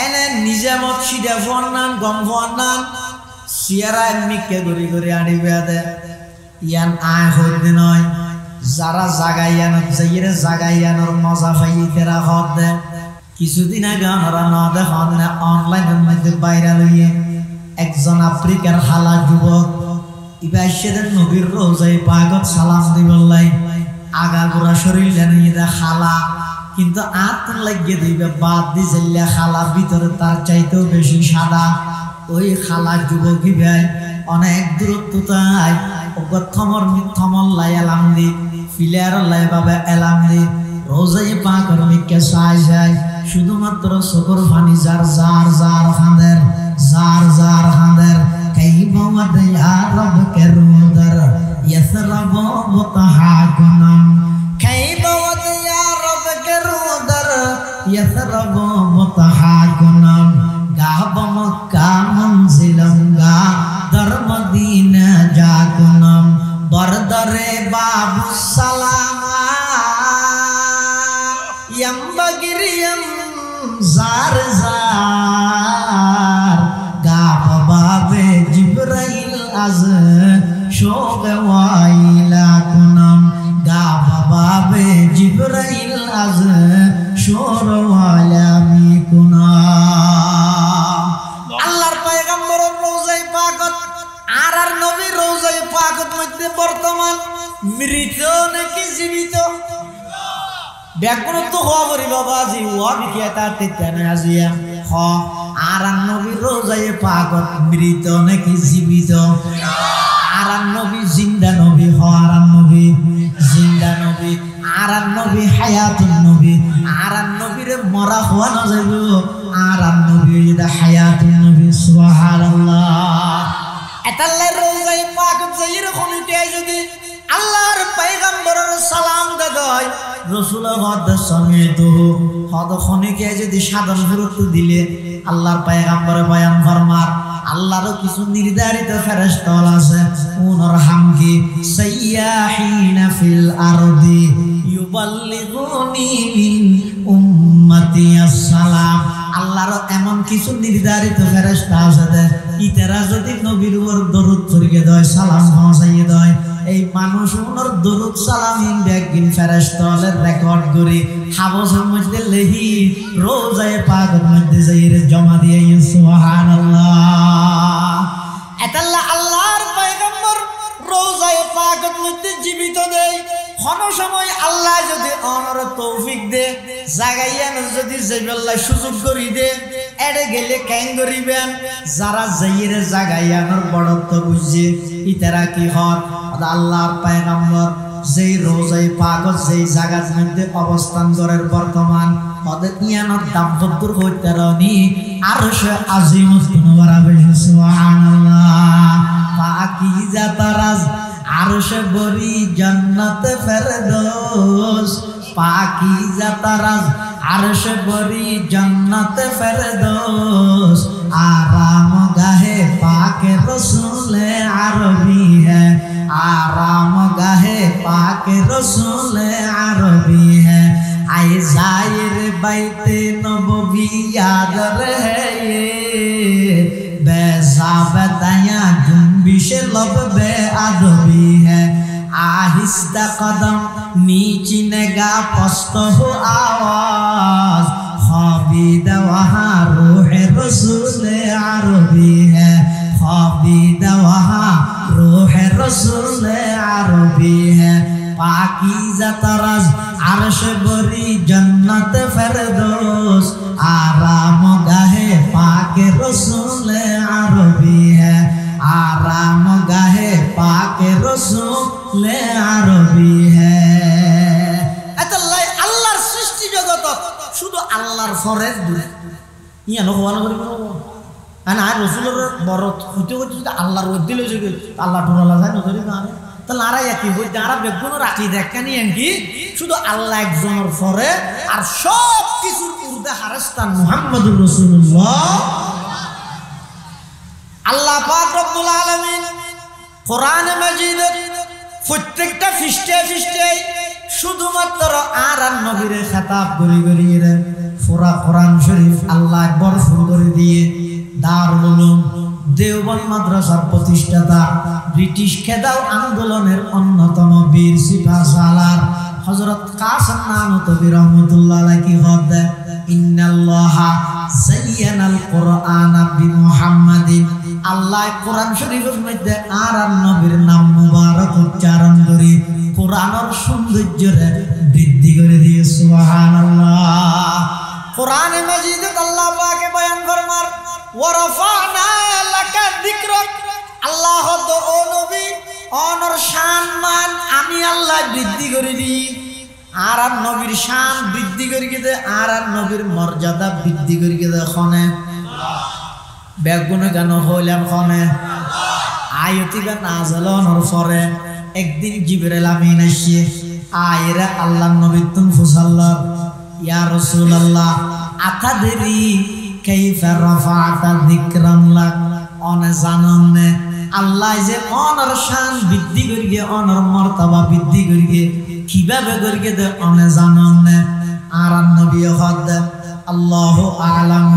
এনে নিজে মত সিধা ফোয়ান গম ফোয়ান সিয়ারা এমনি কে গড়ি গড়ি আড়িবে দে ইয়ান আয় হইতে নয় যারা জাগাইয়ান যাইরে জাগাইয়ানোর মজা পাইয়ে তেরা হদ দে কিছুদিন আগে আমরা না দেখুন অনলাইনের মধ্যে ভাইরাল হইয়ে একজন আফ্রিকার হালা যুবক ইবাই সেদিন নবীর রওজায়ে পাকত সালাম দিবল্লাই আগা গোড়া শরীর লেনে খালা কিন্তু আত লাগিয়ে দিবে বাদ দি জেল্লা খালা ভিতরে তার চাইতেও বেশি সাদা ওই খালা যুবকই ভাই অনেক দূরত্ব তাই থমর লাই এলাম দি ফিলের লাই বাবে এলাম দি রওজায়ে পাকের মিকে চাই যায় শুধুমাত্র চকুর পানি যার যার যার খাঁদের কাইবা ওয়াদিয়া রব্বকে রুদার ইয়াসরাবু মুতাহাকুনাম কাইবা ওয়াদিয়া রব্বকে রুদার ইয়াসরাবু মুতাহাকুনাম গাব মক্কা মনজিলম গা দর মদিনা জাকুনাম বরদরে বাবু সালামা ইয়ামবাগিরিয়াম জার বাবে জিবরাইল আজ শোকে ওয়াইলা কুনাম গাবা বাবে জিবরাইল আজ শোর ওয়ালা মি কুনাম আল্লাহর পয়গম্বরের রওজায়ে পাকত আর নবীর রওজায়ে পাকত মধ্যে বর্তমান মৃত নাকি জীবিত ব্যাকুল তো হবরি বাবা জি ওয়া বিকিয়াতা তেতানে আজিয়া হ আর নবীর রওজায়ে পাকত মৃত নাকি জীবিত আর নবী জিন্দা নবী হ আর নবী জিন্দা নবী আর নবী হায়াতুন নবী আর নবীর মরা হওয়া না যাইব আর নবী এটা হায়াতুন নবী সুবহানাল্লাহ এতাল্লাহ রওজায়ে পাকত যাইর খনিতে যদি আল্লাহর পয়গম্বরের সালাম দেয় রাসূল হদ সমিতু হদ খনিকে যদি সাধন গুরুত্ব দিলে আল্লাহর পয়গম্বর বয়ান ফরমার আল্লাহর কিছু নির্ধারিত ফেরেশতা আছে উনর হামকি সাইয়াহিনা ফিল আরদি ইউবাল্লিগুনি মিন উম্মতি আসসালাম আল্লাহর এমন কিছু নির্ধারিত ফেরেশতা আছে ইতারা যদি নবীর উপর দরুদ পড়িয়ে দেয় সালাম পৌঁছাইয়ে দেয় এই মানুষ ওনার দরুদ সালাম ইনবেগিন ফেরেশতাদের রেকর্ড করে হাবসের মধ্যে লেহি রওজায়ে পাকের মধ্যে যাইরে জমা দিয়ে সুবহানাল্লাহ এতাল্লাহ আল্লাহর পয়গম্বর রওজায়ে পাকের মধ্যে জীবিত দেয় কোন সময় আল্লাহ যদি ওনার তৌফিক দে জাগাইয়ান যদি যাইবাল্লাহ সুযোগ করি দে এড়ে গেলে কেন করিবেন যারা যাইরে জাগাইয়ানোর বড়ত্ব বুঝে ইতারা কি হয় আল্লাহর পয়গম্বর যেই রওজায়ে পাকত যেই জায়গার মধ্যে অবস্থান করেন বর্তমান ওদের ইয়ানোর দাম্পত্যর হইতে রনি আরশে আজিমত মুবারক সুবহানাল্লাহ পাকিজা তারাজ আরশে বরি জান্নাতে ফেরদৌস পাকিজা তারাজ আরশে বরি জান্নাতে ফেরদৌস আরাম গাহে পাকে রসুলে আরবি है आराम गाहे पाके रसूले अरबी है आए जाहिर बैते नबवी याद रहे बेसाबताया जुम्बिश लब बे अदबी है आहिस्ता कदम नीचे नगा पस्त हो आवाज खाबिद वहाँ रूह रसूले अरबी है खाबिद वहाँ रूह रसूले अरबी है पाकीज़ा तराज अर्श बरी जन्नत फिरदौस आराम गाहे पाके रसूले अरबी है आराम गाहे ले अरबी है এতলাই আল্লাহর সৃষ্টি জগত শুধু আল্লাহর ফরেজ দুই ইয়া নকওয়ালা করি আনা আর রাসূলের বড় হইতে হইতে যদি আল্লাহর ওয়াদ দিলে যে আল্লাহ টোলা যায় নজরে না তাহলে আর কি হই যারা বেগুন রাখি দেখকানি এনকি শুধু আল্লাহ একজনের পরে আর সব কিছুর ঊর্ধ্বে হারাস্তান মুহাম্মদুর রাসূলুল্লাহ আল্লাহ পাক রব্বুল আলামিন কোরআন মাজিদে প্রত্যেকটা পৃষ্ঠায় পৃষ্ঠায় শুধুমাত্র আর নবীরে খেতাব করে করিয়ে পুরা কোরআন শরীফ আল্লাহ একবার শুরু করে দিয়ে দারুল উলুম দেওবন্দ মাদ্রাসার প্রতিষ্ঠাতা ব্রিটিশ খেদাও আন্দোলনের অন্যতম বীর সিপাহসালার হযরত কাসেম নানুতুবি রহমাতুল্লাহ আলাইহি হদে ইন্নাল্লাহা যায়্যানাল কুরআনা বিমুহাম্মাদিন আল্লাহ কোরআন শরীফের মধ্যে আর নবীর নাম মুবারক উচ্চারণ করে কোরআনের সৌন্দর্যরে বৃদ্ধি করে দিয়ে সুবহানাল্লাহ কোরআনে মাজিদে আল্লাহ পাক বয়ান ফরমার ওয়া রাফা'না লাকা যিকরাক আল্লাহ তো ও নবী অনর শান মান আমি আল্লাহ বৃদ্ধি করে দিই আর নবীর শান বৃদ্ধি করে গিয়ে আর নবীর মর্যাদা বৃদ্ধি করে গিয়ে খনে বেগুনে গান হইলাম খনে আয়াতি গান নাযিল হওয়ার পরে একদিন জিবরাইল আমিন আসে আয়রা আল্লাহ নবী তুম ফুসাল্লাহ ইয়া রাসূলুল্লাহ আতাদরি কাইফা রাফা'তা যিকরান লাক অনে জাননে আল্লাহ যে অনর শান বৃদ্ধি করিয়ে অনর মর্তবা বৃদ্ধি করিয়ে কিভাবে করিয়ে দে অনে জাননে আর নবী হদ আল্লাহু আ'লাম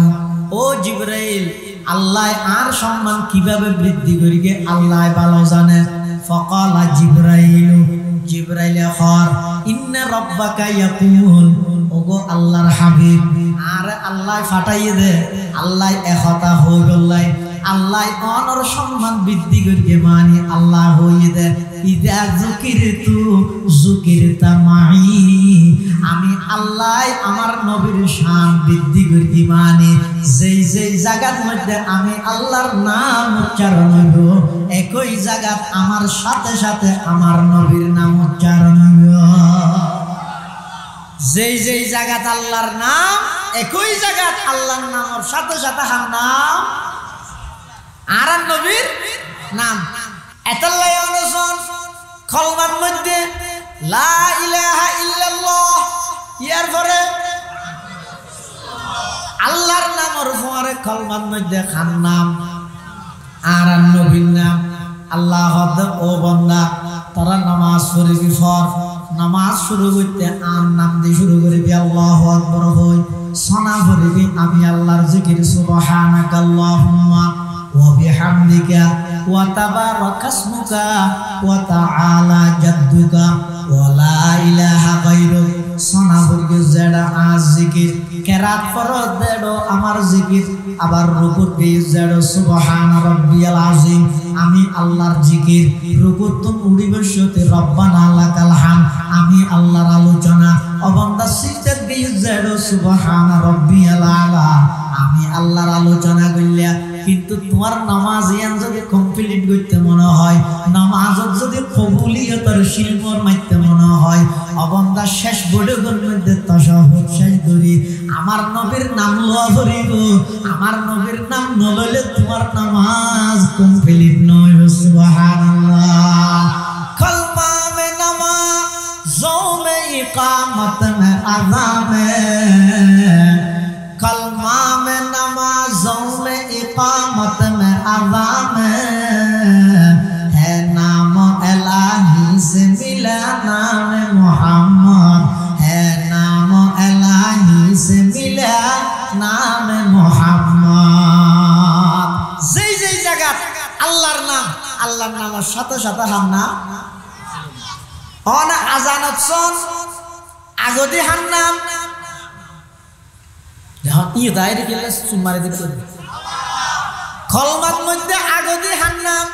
ও জিবরাইল আল্লাহ আর সম্মান কিভাবে বৃদ্ধি করিয়ে আল্লাহ ভালো জানে ফাকালা জিবরাইল খর ইন্না রাব্বাকা ইয়াকুল ওগো আল্লাহর হাবিব আর আল্লাহ ফাটাইয়ে দে আল্লাহ একতা হই বললাই আল্লাহ অনর সম্মান বৃদ্ধি করিয়ে মানি আল্লাহ হইয়ে দে ইদা যুকিরতা মাই আমি আল্লাহ আমার নবীর শান বৃদ্ধি করিয়ে মানি যেই যেই জায়গার মধ্যে আমি আল্লাহর নাম উচ্চারণ হইব একই জায়গা আমার সাথে সাথে আমার নবীর নাম উচ্চারণ হইব যেই যেই জায়গাত আল্লাহর নাম একই জায়গাত আল্লাহর নামের সাথে সাথে হার নাম আর নবীর নাম এতাল্লাই অনুসন কলমার মধ্যে লা ইলাহা ইল্লাল্লাহ ইয়ার পরে আল্লাহর নামের পরে কলমার মধ্যে খান নাম আর নবীর নাম আল্লাহ হদ ও বান্দা তারা নামাজ পড়বি ফর নামাজ শুরু করতে আর নাম দিয়ে শুরু করবি আল্লাহু আকবার হই সনা পড়বি আমি আল্লাহর জিকির সুবহানাকাল্লাহুম্মা ওয়া বিহামদিকা ওয়া তাবারাকা ইসমুকা ওয়া তাআলা জাদ্দুকা ওয়া লা ইলাহা গায়রুক সনা পড়বি যেটা আজ জিকির কেরাত ফরজ দেড়ো আমার জিকির আবার রুকুত দিয়ে যেড়ো সুবহান রাব্বিয়াল আযীম আমি আল্লাহর জিকির রুকুত তুম উড়িবসতে রব্বানা লাকাল হাম আমি আল্লাহর আলোচনা অবন্দা সিজদাত দিয়ে যেড়ো সুবহান রাব্বিয়াল আলা আমি আল্লাহর আলোচনা কইলা কিন্তু তোমার নামাজ ইয়ান যদি কমপ্লিট করতে মনে হয় নামাজত যদি কবুলিয়তের শিলমর মাইতে মনে হয় অবন্দা শেষ বড়গর মধ্যে তাশাহুদ শেষ করি আমার নবীর নাম লওয়া করিব আমার নবীর নাম নললে তোমার নামাজ কমপ্লিট নয় সুবহানাল্লাহ কলমা মে নামাজো মে ইকামত মে আযান মে कलमा में नमाजों में इकामत में अज़ान में है नाम इलाही से मिला नाम मोहम्मद है नाम इलाही से मिला नाम मोहम्मद যেই যেই জায়গা আল্লাহর নামের সাথে সাথে হাম নাম অন আজানত সন আগদি হাম নাম ইয়ে দায়ের গেলে সুমারে দিতে কলমার মধ্যে আগদি হান নাম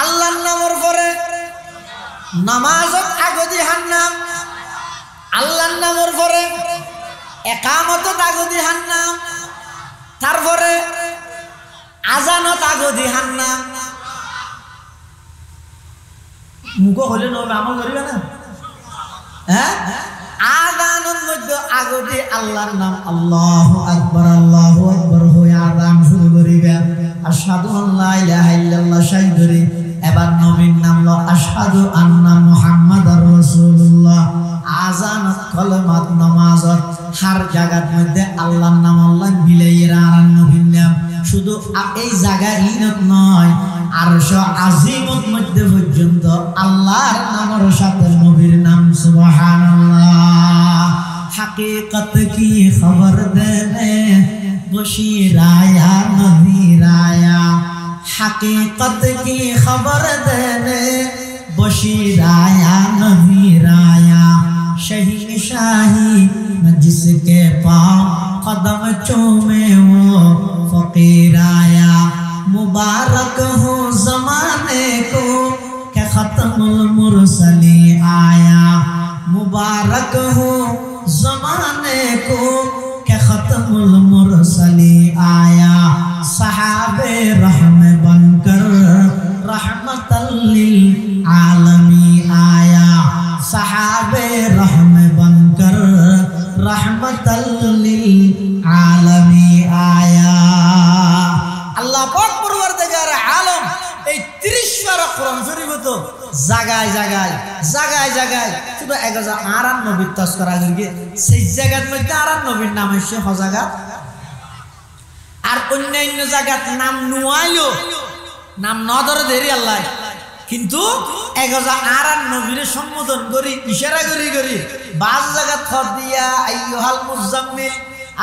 আল্লাহর নামের পরে নামাজত আগদি হান নাম আল্লাহর নামের পরে একামতত আগদি হান নাম তারপরে আজানত আগদি হান নাম মুখ হলে নবী আমল করিবে না হ্যাঁ আযানের মধ্যে আগতে আল্লাহর নাম আল্লাহু আকবার হয়ে আযান শুরু করিবে আশহাদু আল্লা ইলাহা ইল্লাল্লাহ শাহিদরি এবার নবীর নাম লো আশহাদু আন্না মুহাম্মাদার রাসূলুল্লাহ আযান কলমাত নামাজত হার জায়গার মধ্যে আল্লাহর নাম আল্লাহ মিলাইয়া আর নবীর নাম শুধু এই জায়গায় নয় আরশ আজিমত মধ্যে পর্যন্ত আল্লাহর নামের সাথে নবীর নাম সুবহানাল্লাহ হकीकत की खबर देने बशीराया नज़ीराया हकीकत की खबर देने बशीराया नज़ीराया शहीन शाही जिसके पाँव कदम चूमे वो फकीर आया मुबारक हो ज़माने को के ख़त्मुल मुरसली आया मुबारक हो ज़माने को के ख़त्मुल मुरसली आया सहाबे रहम बनकर रहमतल लिल आलमी आया सहाबे रहम बनकर रहमतल लिल आलमी आया अल्लाह पाक परवरदिगार आलम এই 30 বার কোরআন শরীফ তো জায়গায় জায়গায় জায়গায় জায়গায় শুধু 1098 তাজকরা করি সেই জায়গার মধ্যে আর নবীর নাম এসে হজাগা আর অন্যান্য জায়গাত নাম নুয়াইলো নাম নদরে দেরি আল্লাহ কিন্তু 1098 সম্বোধন করি ইশারা করি করি বাজ জায়গা থর দিয়া আইয়ুহাল মুজাম্মিল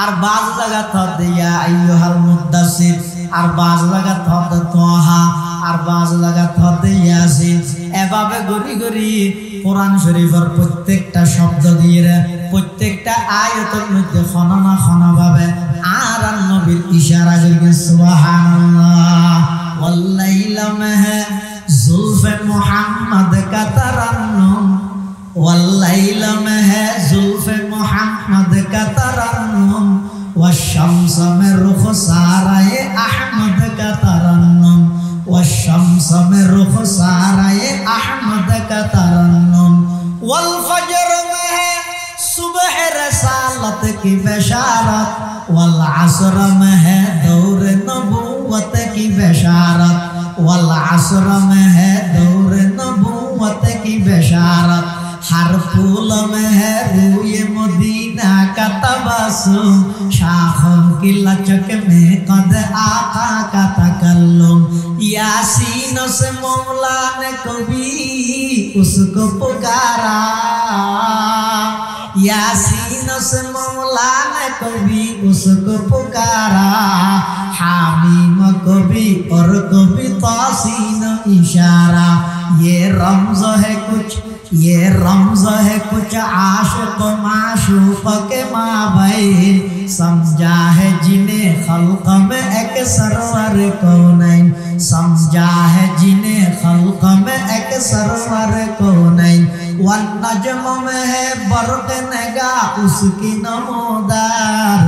আর বাজ জায়গা থর দিয়া আইয়ুহাল মুদ্দাসির আর বাজ জায়গা থর তোহা আর বাজ জায়গা থর ইয়াসিন এভাবে গরি গরি কোরআন শরীফের প্রত্যেকটা শব্দ দিয়ে প্রত্যেকটা আয়াতের মধ্যে খননা খনা ভাবে আর নবীর ইশারা করি সুবহানাল্লাহ ওয়াল্লাইলা মাহ जुल्फ़े मोहम्मद का तरन्नुम वल्लैला में है जुल्फ़े मोहम्मद का तरन्नुम वशम्स में रुख साराए अहमद का तरन्नुम वशम्स में रुख साराए अहमद का तरन्नुम वल फजर में है सुबह रसालत की बशारत वल असर में है दौर नबूवत की बशारत वल असर में है दौर नबूवत की बशारत हर फूल में है रूए मदीना का तबस्सुम शाखों की लचक में कद आका का तकल्लुम यासीन से मौला ने कभी उसको पुकारा यासीन से मौला ने कभी उसको पुकारा हामीम कभी और कभी तासीन इशारा ये रमज़ है कुछ आशिक़ माशूक़ के माबैन समझा है जिन्हें खल्क़ में एक सरवर कौनैन समझा है जिन्हें खल्क़ में एक सरवर कौनैन वन नजम में है बर्क़ निगाह उसकी नमोदार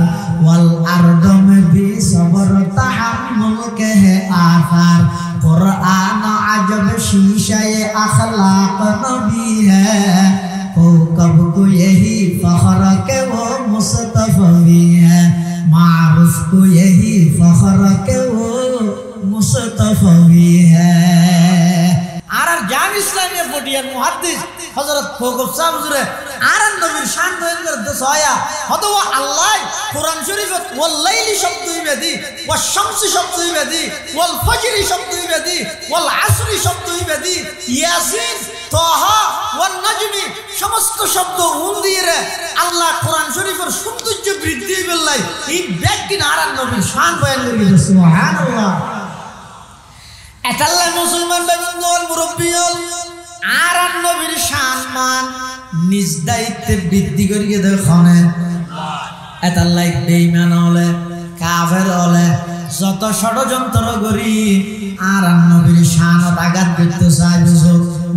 वल अर्द में भी सब्र तहम्मुल के है आसार कुरान अजब शीशा ये अखलाक नबी है कब को यही फख्र के वो मुस्तफ़ी है मारूफ को यही फख्र के वो मुस्तफ़ी है আর জাম ইসলামিয়া পটিয়ার মুহাদ্দিস হযরত ফখর সাহেব হুজুরে আর নবীর শান বয়ান করতে সয়া হতবা আল্লাহ কোরআন শরীফত ওয়াল লাইলি শব্দ ইবাদি ওয়াশ শামসি শব্দ ইবাদি ওয়াল ফজরি শব্দ ইবাদি ওয়াল আসরি শব্দ ইবাদি ইয়াসিন তাহা ওয়ান নাজমি সমস্ত শব্দ উন দিয়ে আল্লাহ কোরআন শরীফের সৌন্দর্য বৃদ্ধি বেলাই এই ব্যক্তি আর নবীর শান বয়ান করিতে সুবহানাল্লাহ এতাল্লাহ মুসলমান বাবুল মুরব্বিয়ল আর নবীর সম্মান নিজ দায়িত্বে বৃদ্ধি করিয়ে দেখনে এতাল্লাহ বেঈমান হলে কাফের হলে যত ষড়যন্ত্র করি আর নবীর শানত আঘাত করতে চাইব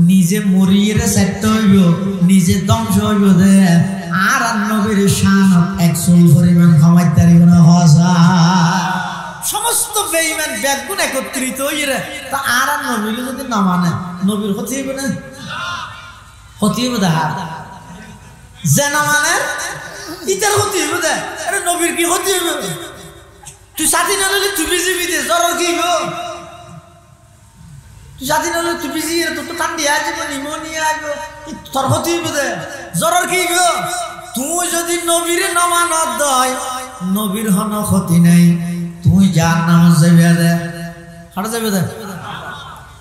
নিজে মরিয়ে সেট হইব নিজে ধ্বংস হইব দে আর নবীর শানত একচুল পরিমাণ ক্ষমাইতে পারিব না হসা সমস্ত বেঈমান ব্যাগুন একত্রিত হইরে তা আর নবীর যদি না মানে নবীর কথা হইবে না হতি বুধার জেনা মানে ইতার হতি বুধে আরে নবীর কি হতি হবে তুই সাথী না হলে তুই বিজি বিদে জ্বর কি গো তুই সাথী না হলে তুই বিজি তোর তো ঠান্ডি আসবে নিউমোনিয়া আসবে তোর হতি বুধে জ্বর কি গো তুই যদি নবীর নামানত দয় নবীর হন ক্ষতি নাই তুই যার নামাজ যাবে দে হাঁটা যাবে দে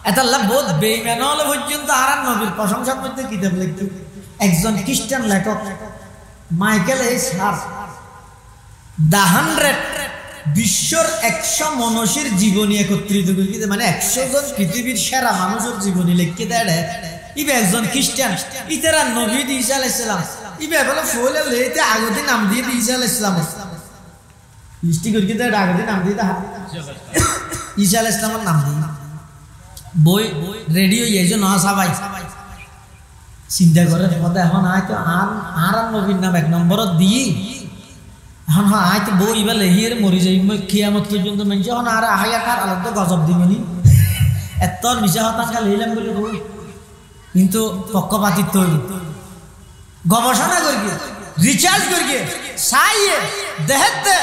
এটা বহুত বেইমান হলে পর্যন্ত আর নবীর প্রশংসার মধ্যে কিতাব লিখত একজন খ্রিস্টান লেখক মাইকেল এইচ হার্ট দ্য 100 বিশ্বর 100 মনীষীর জীবনী একত্রিত করে মানে 100 জন পৃথিবীর সেরা মানুষের জীবনী লিখে দেয় ইবে একজন খ্রিস্টান ইতারা নবী ঈসা আলাইহিস সালাম ইবে বলে ফুলে লেতে আগতে নাম দিয়ে ঈসা আলাইহিস সালাম লিস্টি করে দেয় আগতে নাম দিয়ে ঈসা আলাইহিস সালামের নাম দিয়ে বই রেডিও এই যে সবাই চিন্তা করে এখন হয়তো আর নবীর নাম 1 নম্বরত দিই এখন হয়তো বই এবার লেহিয়ে মরি যাই কিয়ামত পর্যন্ত মানছি এখন আর আহাইয়া কার আলাদা গজব দিবনি এত মিশা হতাশা লইলাম বলে বই কিন্তু পক্ষপাতিত্ব তৈরি গবেষণা করি রিচার্জ করি চাইয়ে দেহেতে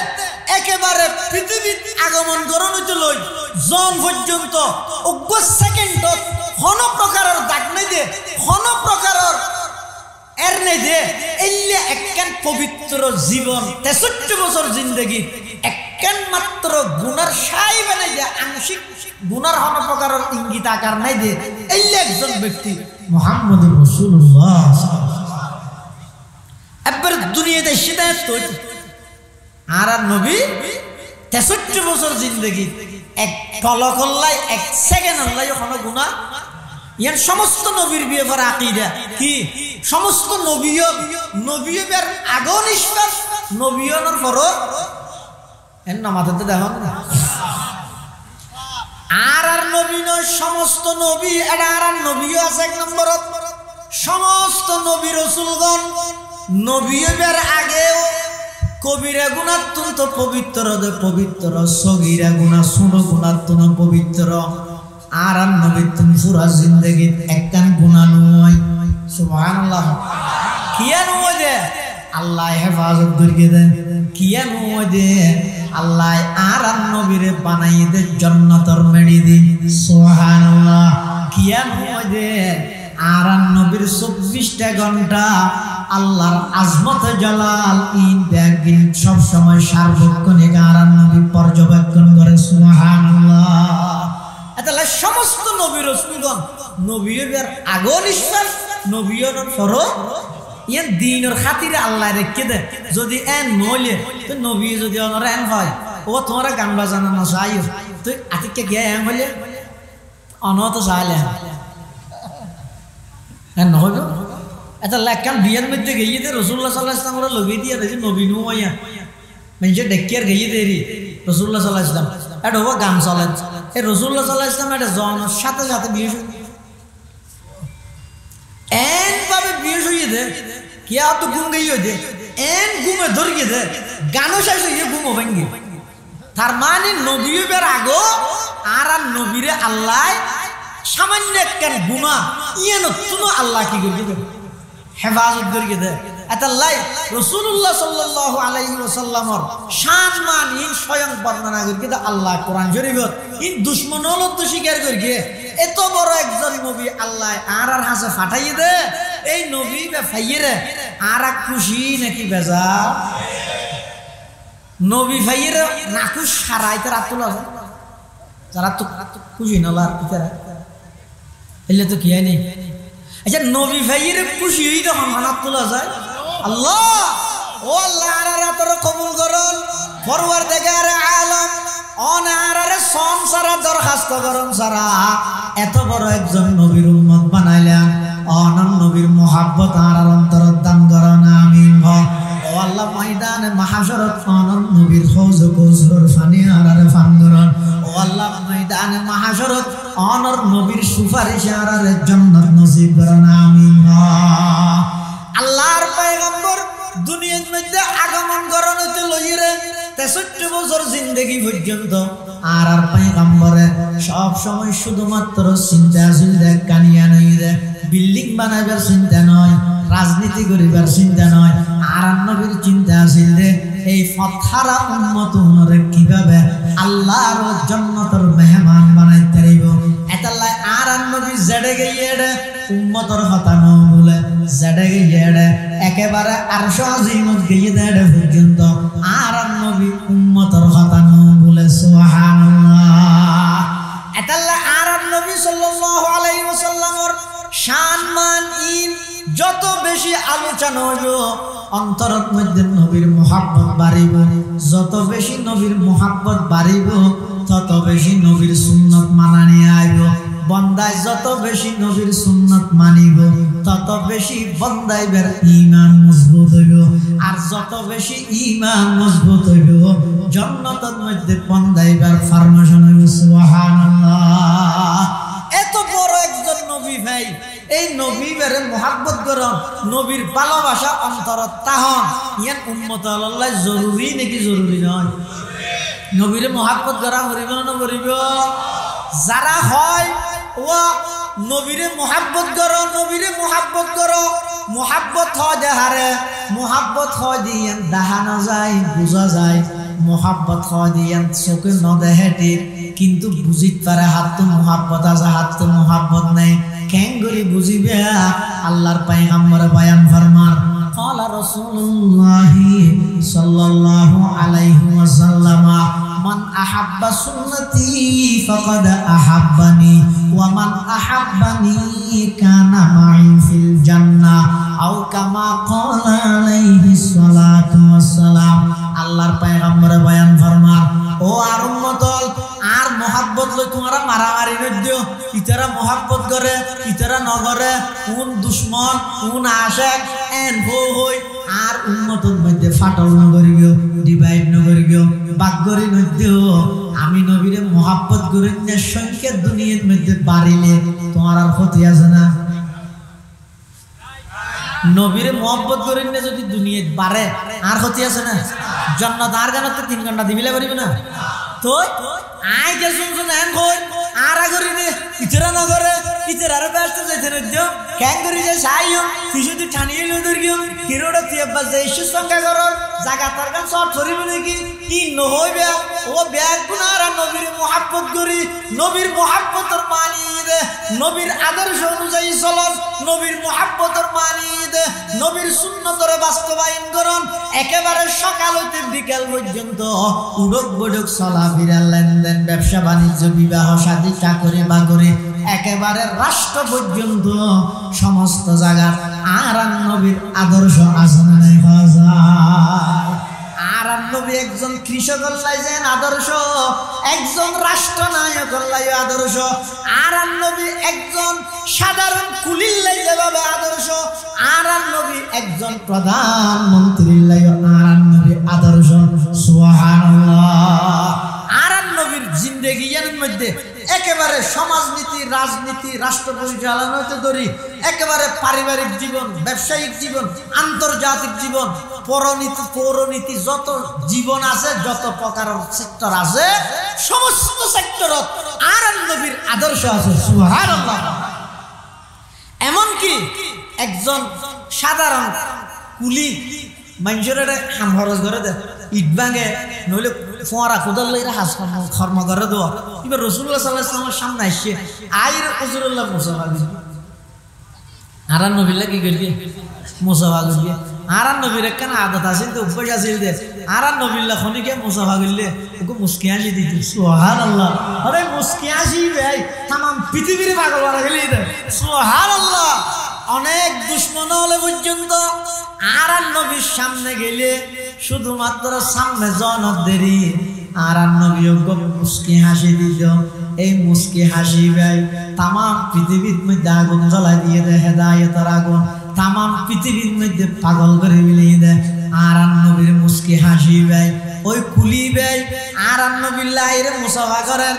একেবারে পৃথিবীর আগমন করণ হইতে লই জন পর্যন্ত 1 সেকেন্ডত কোন প্রকারের দাগ নাই দে কোন প্রকারের এর নাই দে এলে একখান পবিত্র জীবন 63 বছর জিন্দেগি একখান মাত্র গুনার সাই বানাই দে আংশিক গুনার কোন প্রকারের ইঙ্গিত আকার নাই দে এলে একজন ব্যক্তি মুহাম্মদুর রাসূলুল্লাহ একবার দুনিয়াতে হিদায়াত তৈরি আর নবী 63 বছর জিন্দেগি এক ফলকল্লাই 1 সেকেন্ড আল্লাহ কোনো গুনাহ ইয়ার সমস্ত নবীর ব্যাপার আকীদা কি সমস্ত নবীয়ের আগো নিষ্কাশ নবীয়নের পর এর নামাতে দেখুন আর নবী নয় সমস্ত নবী এটা আর নবীও আছে 1 নম্বরত সমস্ত নবী রাসূলগণ নবীয়ের আগেও কবিরা গুনাহ তুন্ত পবিত্র দে পবিত্র সগীরা গুনাহ ছোট গুনাহ তুন পবিত্র আর নবী তুমি পুরা জিন্দেগি একখান গুনাহ নয় সুবহানাল্লাহ কিয়া নয় দে আল্লাহ হেফাজত করিয়ে দেন কিয়া নয় দে আল্লাহ আর নবীরে বানাইয়ে দে জান্নাতের মেড়ি দিন সুবহানাল্লাহ কিয়া নয় দে আর নবীর 24টা ঘন্টা আল্লাহর আজমত জালাল ইন ব্যাগিন সব সময় সার্বক্ষণিক আর নবী পর্যবেক্ষণ করে সুবহানাল্লাহ এতলা সমস্ত নবী রাসূলগণ নবীদের আগো নিশ্বাস নবীর পর ইয়ান দ্বীনের খাতিরে আল্লাহ রেখে দে যদি এন নইলে তো নবী যদি ওনারা এন হয় ও তোমরা গান বাজানো না চাই তুই আতিকে গিয়ে এন হইলে অনত চাইলে এন নহইব এটা লেখান বিয়ের মধ্যে গিয়ে দে রাসূলুল্লাহ সাল্লাল্লাহু আলাইহি ওয়াসাল্লাম লগি দিয়ে যে নবী নুমাইয়া মানে ডেকিয়ার গিয়ে দেরি রাসূলুল্লাহ সাল্লাল্লাহু আলাইহি ওয়াসাল্লাম এটা হবো গান চলে এই রাসূলুল্লাহ সাল্লাল্লাহু আলাইহি ওয়াসাল্লাম এটা জনের সাথে সাথে বিয়ে এন ভাবে বিয়ে হইয়ে দে কিয়া তো ঘুম গইয়ে দে এন ঘুমে ধরিয়ে দে গানও শেষ হইয়ে ঘুমও ভাঙ্গে তার মানে নবীর আগো আর নবীরে আল্লাহ সামান্য একখান গুনাহ ইয়ানো তুনো আল্লাহ কি করিয়ে হেফাজত করিয়ে দেয় এতাল্লাই রাসূলুল্লাহ সাল্লাল্লাহু আলাইহি ওয়াসাল্লামর শান মান ইন স্বয়ং বর্ণনা করিয়ে আল্লাহ কোরআন শরীফত ইন দুশমন হলত স্বীকার করিয়ে এত বড় একজন নবী আল্লাহ আর হাসে পাঠাইয়ে দে এই নবী বে ফাইরে আর খুশি নাকি বেজার নবী ফাইরে নাকুশ সারাইতে রাতুল আছে যারা তো খুশি নলার ভিতরে এলে তো কি হয়নি আচ্ছা নবী ভাইয়ের খুশি হই তখন হানাত তোলা যায় আল্লাহ ও আল্লাহ আরারা তোর কবুল করুন পরওয়ারদিগার আলম অনারারে সংসারে দরখাস্ত করুন সারা এত বড় একজন নবীর উম্মত বানাইলেন অনন নবীর মোহাব্বত আর অন্তর দান করুন আমিন ও আল্লাহ ময়দানে মাহশরত অনন নবীর হৌজ কৌসর ফানি আরারে ফান করুন ও আল্লাহ ময়দানে মাহশরত অনর নবীর সুপারিশে আরারে জান্নাত নসিব করুন আমিন আল্লাহর পয়গম্বর দুনিয়ার মধ্যে আগমন করতে লইরে 63 বছর জিন্দেগি পর্যন্ত আর পয়গম্বরে সব সময় শুধুমাত্র চিন্তা কানিয়া নই রে, বিল্ডিং বানাইবার চিন্তা নয়, রাজনীতি করিবার চিন্তা নয়, আর নবীর চিন্তা আছিল রে এই ফতহারা উম্মত উনরে কিভাবে আল্লাহর জান্নাতের মেহমান বানাইতে পারিব। এতাল্লাই আর নবী জেডে গিয়ে উম্মতর কথা ন বলে জেডে গিয়ে একেবারে আরশ আজিমত গিয়ে দেড়ে পর্যন্ত আর নবী উম্মতর কথা ন বলে সুবহানাল্লাহ। এতাল্লাই আর নবী সাল্লাল্লাহু আলাইহি ওয়াসাল্লামর শান মান ইন যত বেশি আলোচনা হইব অন্তরের মধ্যে নবীর মুহাব্বত বাড়িব, যত বেশি নবীর মুহাব্বত বাড়িব তত বেশি নবীর সুন্নত মানা নিয়ে আইব। বন্দায় যত বেশি নবীর সুন্নত মানিব তত বেশি বন্দাইবার ঈমান মজবুত হইব, আর যত বেশি ঈমান মজবুত হইব জান্নাতের মধ্যে বন্দাইবার ফরমাশন হইব। সুবহানাল্লাহ। এত বড় একজন নবী ভাই, এই নবীর মুহাব্বত করো, নবীর ভালোবাসা অন্তরত তাহন ইয়ান উম্মত আল্লাহ জরুরি নাকি জরুরি নয়? নবীর মুহাব্বত করা করিব না করিব? যারা হয় ও নবীরে মুহাব্বত করো, নবীরে মুহাব্বত করো, মুহাব্বত হয় দেহারে, মুহাব্বত হয় দিয়ান দেখানো যায়, বোঝা যায়, মুহাব্বত হয় দিয়ান চোখে ন দেহেটি কিন্তু বুঝিত পারে হাত তো মুহাব্বত আছে, হাত তো মুহাব্বত নেই। কেন করি বুঝিবে? আল্লাহর পয়গম্বর বয়ান ফরমান ক্বালা রাসূলুল্লাহি সাল্লাল্লাহু আলাইহি ওয়াসাল্লাম মান আহাব্বা সুন্নতি ফাকাদ আহাব্বানি ওয়া মান আহাব্বানি কানা মাই ফিল জান্নাহ আও কামা ক্বালা আলাইহিস সালাতু ওয়াসসালাম। আল্লাহর পয়গম্বর বয়ান ফরমান ও আর উম্মতল আর মোহাব্বত লই তোমরা মারামারি নদিও, ইতারা মোহাব্বত করে ইতারা নগরে, কোন দুশ্মন কোন আশেক এন হই আর উম্মতর মধ্যে ফাটল নগরিও, ডিভাইড নগরিও, বাগগরি নদিও। আমি নবীরে মোহাব্বত করে সংখ্যা দুনিয়ার মধ্যে বাড়িলে তোমার আর ক্ষতি আছে না? নবীরে মোহাব্বত করে যদি দুনিয়াত বাড়ে আর ক্ষতি আছে না? জান্নাত আর জান্নাত 3 ঘন্টা দিবিলে পারিবে না তো? আই কে শুনছ না কই আর আগরি দে ইতরা না করে ইতরা আর ব্যস্ত যাইতে দিও কেন করি যে সাইও কিছু তুই ঠানিয়ে লই দরগিও হিরোটা তুই বাজে ইস্যু সংখ্যা করর জায়গা তার গান সব ধরিব নাকি কি নহইবে ও ব্যাগ গুনার নবীর মুহাব্বত করি, নবীর মুহাব্বতের মানি দে, নবীর আদর্শ অনুযায়ী চলন, নবীর মুহাব্বতের মানি দে, নবীর সুন্নতরে বাস্তবায়ন করন। একেবারে সকাল হইতে বিকাল পর্যন্ত উড়ক বড়ক চলাফেরা, লেনদেন, ব্যবসা বাণিজ্য, বিবাহ শাদী, চাকরি বাকরি, একেবারে রাষ্ট্র পর্যন্ত সমস্ত জায়গা আর নবীর আদর্শ আসনা নাই যায়। আর নবী একজন কৃষক লাইছেন আদর্শ, একজন রাষ্ট্রনায়ক লাই আদর্শ, আর নবী একজন সাধারণ কুলির লাই যেভাবে আদর্শ, আর নবী একজন প্রধানমন্ত্রী লাই আর নবী আদর্শ। সুবহানাল্লাহ। আর নবীর জিন্দেগির মধ্যে একেবারে সমাজনীতি, রাজনীতি, রাষ্ট্র পরিচালনা হতে ধরি একেবারে পারিবারিক জীবন, ব্যবসায়িক জীবন, আন্তর্জাতিক জীবন, পরনীতি, পৌরনীতি, যত জীবন আছে, যত প্রকার সেক্টর আছে, সমস্ত সেক্টরত আর নবীর আদর্শ আছে। সুবহানাল্লাহ। এমনকি একজন সাধারণ কুলি মানুষের হাম খরচ করে দে, ইট ভাঙে, নইলে ফোঁয়ারা কোদাল লইরা হাস কর্ম করে দেওয়া। এবার রাসূলুল্লাহ সাল্লাল্লাহু আলাইহি ওয়াসাল্লামের সামনে আসছে আইর হুজুরুল্লাহ মুসাফা করবে, আর নবীলা কি করবে? মুসাফা করবে। আর নবীর একখান আদত আছে, অভ্যাস আছে, আর নবীল্লা খনিকে মুসাফা করলে ওকে মুস্কি হাসি দিত। সুবহানাল্লাহ। আরে মুস্কি হাসি ভাই তামাম পৃথিবীর পাগল বানা গেলি। সুবহানাল্লাহ। অনেক দুশ্মন হলে পর্যন্ত আর নবীর সামনে গেলে শুধুমাত্র সামনে জনত দেরি আর নবী মুস্কি হাসি দিত। এই মুস্কি হাসি ভাই তামাম পৃথিবীর মধ্যে আগুন জ্বলাই দিয়ে দেয়, হেদায়েতের আগুন তামাম পৃথিবীর মধ্যে পাগল করে মিলিয়ে দেয়। আর নবীর মুস্কি হাসি ভাই ওই কুলি ভাই আর নবীর মুসাফা করেন,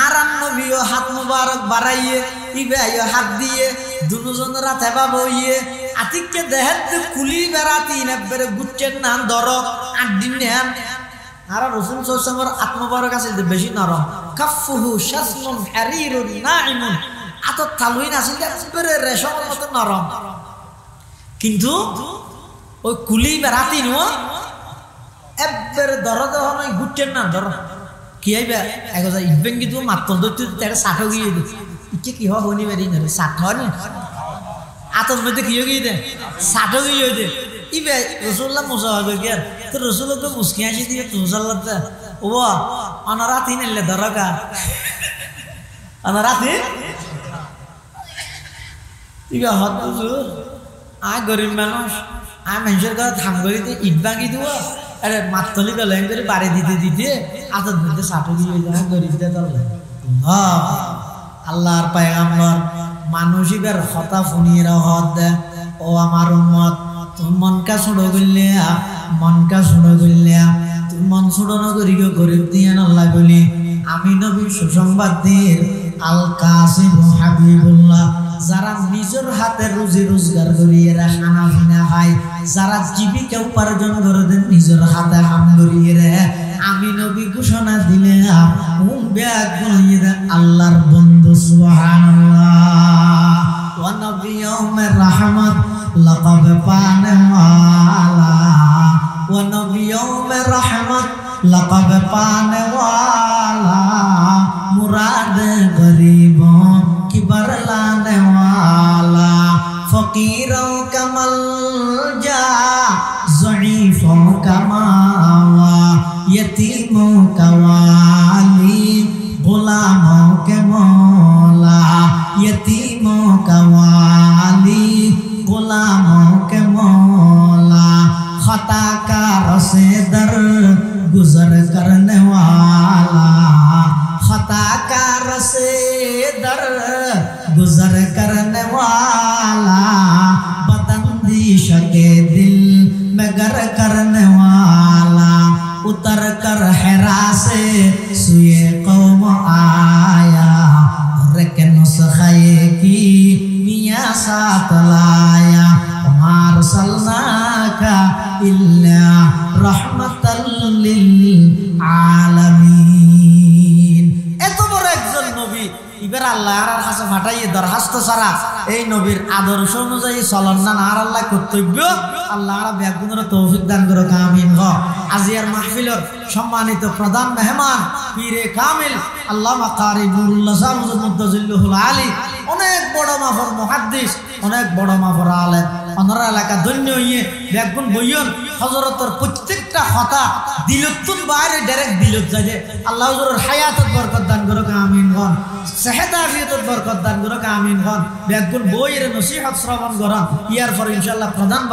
আর নবীও হাত মুবারক বাড়াইয়ে ইবাইও হাত দিয়ে দুজনের রাতে বাবইয়ে আতিককে দেহের কুলি বেড়াতি নেবেরে গুচ্ছের নাম ধরো 8 দিন নেন আর রাসূল সাল্লাল্লাহু আলাইহি ওয়াসাল্লামের আত্মবারক আছে যে বেশি নরম কাফুহু শাসনুন হারিরুন নাইমুন আত তালুইন আছে একবারে রেশমের মতো নরম কিন্তু ওই কুলি বেরাতি নো একবারে দরদ হয় গুটেন না ধর কি আইবা একজা ইবেন কিন্তু মাত্র দইতে তারে 60 গিয়ে দে ইকে কি হয় হনি বেরি না 60 নি আতর মধ্যে কি হয়ে দে 60 গিয়ে দে ইবে রাসূলুল্লাহ মুসা হবে কি তো রাসূলুল্লাহ তো মুস্কি আসি দিয়ে তো সাল্লাল্লাহ ও অনারাতি নেলে দরগা অনারাতি ইবে হদ হুজুর আ গরিব মানুষ আ মানুষের কথা থাম করে দিয়ে ইট ভাঙি দিব আরে মাতলি গলেন করে বাড়ি দিতে দিতে আতর মধ্যে 60 গিয়ে যায় গরিবদের দলে আল্লাহর পয়গম্বর মানুষিবের কথা ফুনিয়ে হদ ও আমার উম্মত তুমি মন কা ছুড়ো গলিয়া তুমি মন ছুড়ো না করি গরিব দিয়ে আল্লাহ বলি আমি নবী সুসংবাদ দিয়ে আল কাসিম হাবিবুল্লাহ যারা নিজের হাতে রুজি রোজগার করিয়ে খানা পিনা খায় যারা জীবিকা উপার্জন করে দেন নিজের হাতে কাম করিয়ে আমি নবী ঘোষণা দিলে আল্লাহর বন্ধু সুবহানাল্লাহ ওয়া নবিয়ুমের রহমত লকব পানে ওয়ালা ওয়া নবিয়ুমের রহমত লকব পানে ওয়ালা মুরাদ গরিবों की बरलाने वाला फकीरों का मलजा ज़ईफों का मावा यतीमों का वाली गुलामों के मौला यतीमों का वाली गुलामों के मौला खताकारों से दर गुजर करने वाला खताकार से दर गुजर करने वाला बतंदिश के दिल में गर करने वाला उतर कर हेरा से सुए कौम आया के नुस्खे की मियाँ साथ लाया मार सल्ला का इल्ला रहमतल लिल आलमीन এত বড় একজন নবী এবার আল্লাহর কাছে পাঠাইয়ে দরখাস্ত ছাড়া এই নবীর আদর্শ অনুযায়ী চলন না আর আল্লাহ কর্তব্য আল্লাহর ব্যাগুণের তৌফিক দান করুক আমিন আজিয়ার মাহফিলের সম্মানিত প্রধান মেহমান পীরে কামিল আল্লামা কারি নুরুল্লাহ সাহেব মুদ্দাজিল্লুহুল আলী অনেক বড় মাফর মুহাদ্দিস অনেক বড় মাফর আলেম ওনারা এলাকা ধন্য হইয়ে ব্যাগুণ বইয়ন হযরতের প্রত্যেকটা কথা দিলতুন বাইরে ডাইরেক্ট দিলত যায় আল্লাহ হুজুরের হায়াতত বরকত দান করুক আমিন সেহত আফিয়তত বরকত দান করুক আমিন ব্যাগুণ বইয়ের নসিহত শ্রবণ করুন ইয়ার পর ইনশাআল্লাহ প্রধান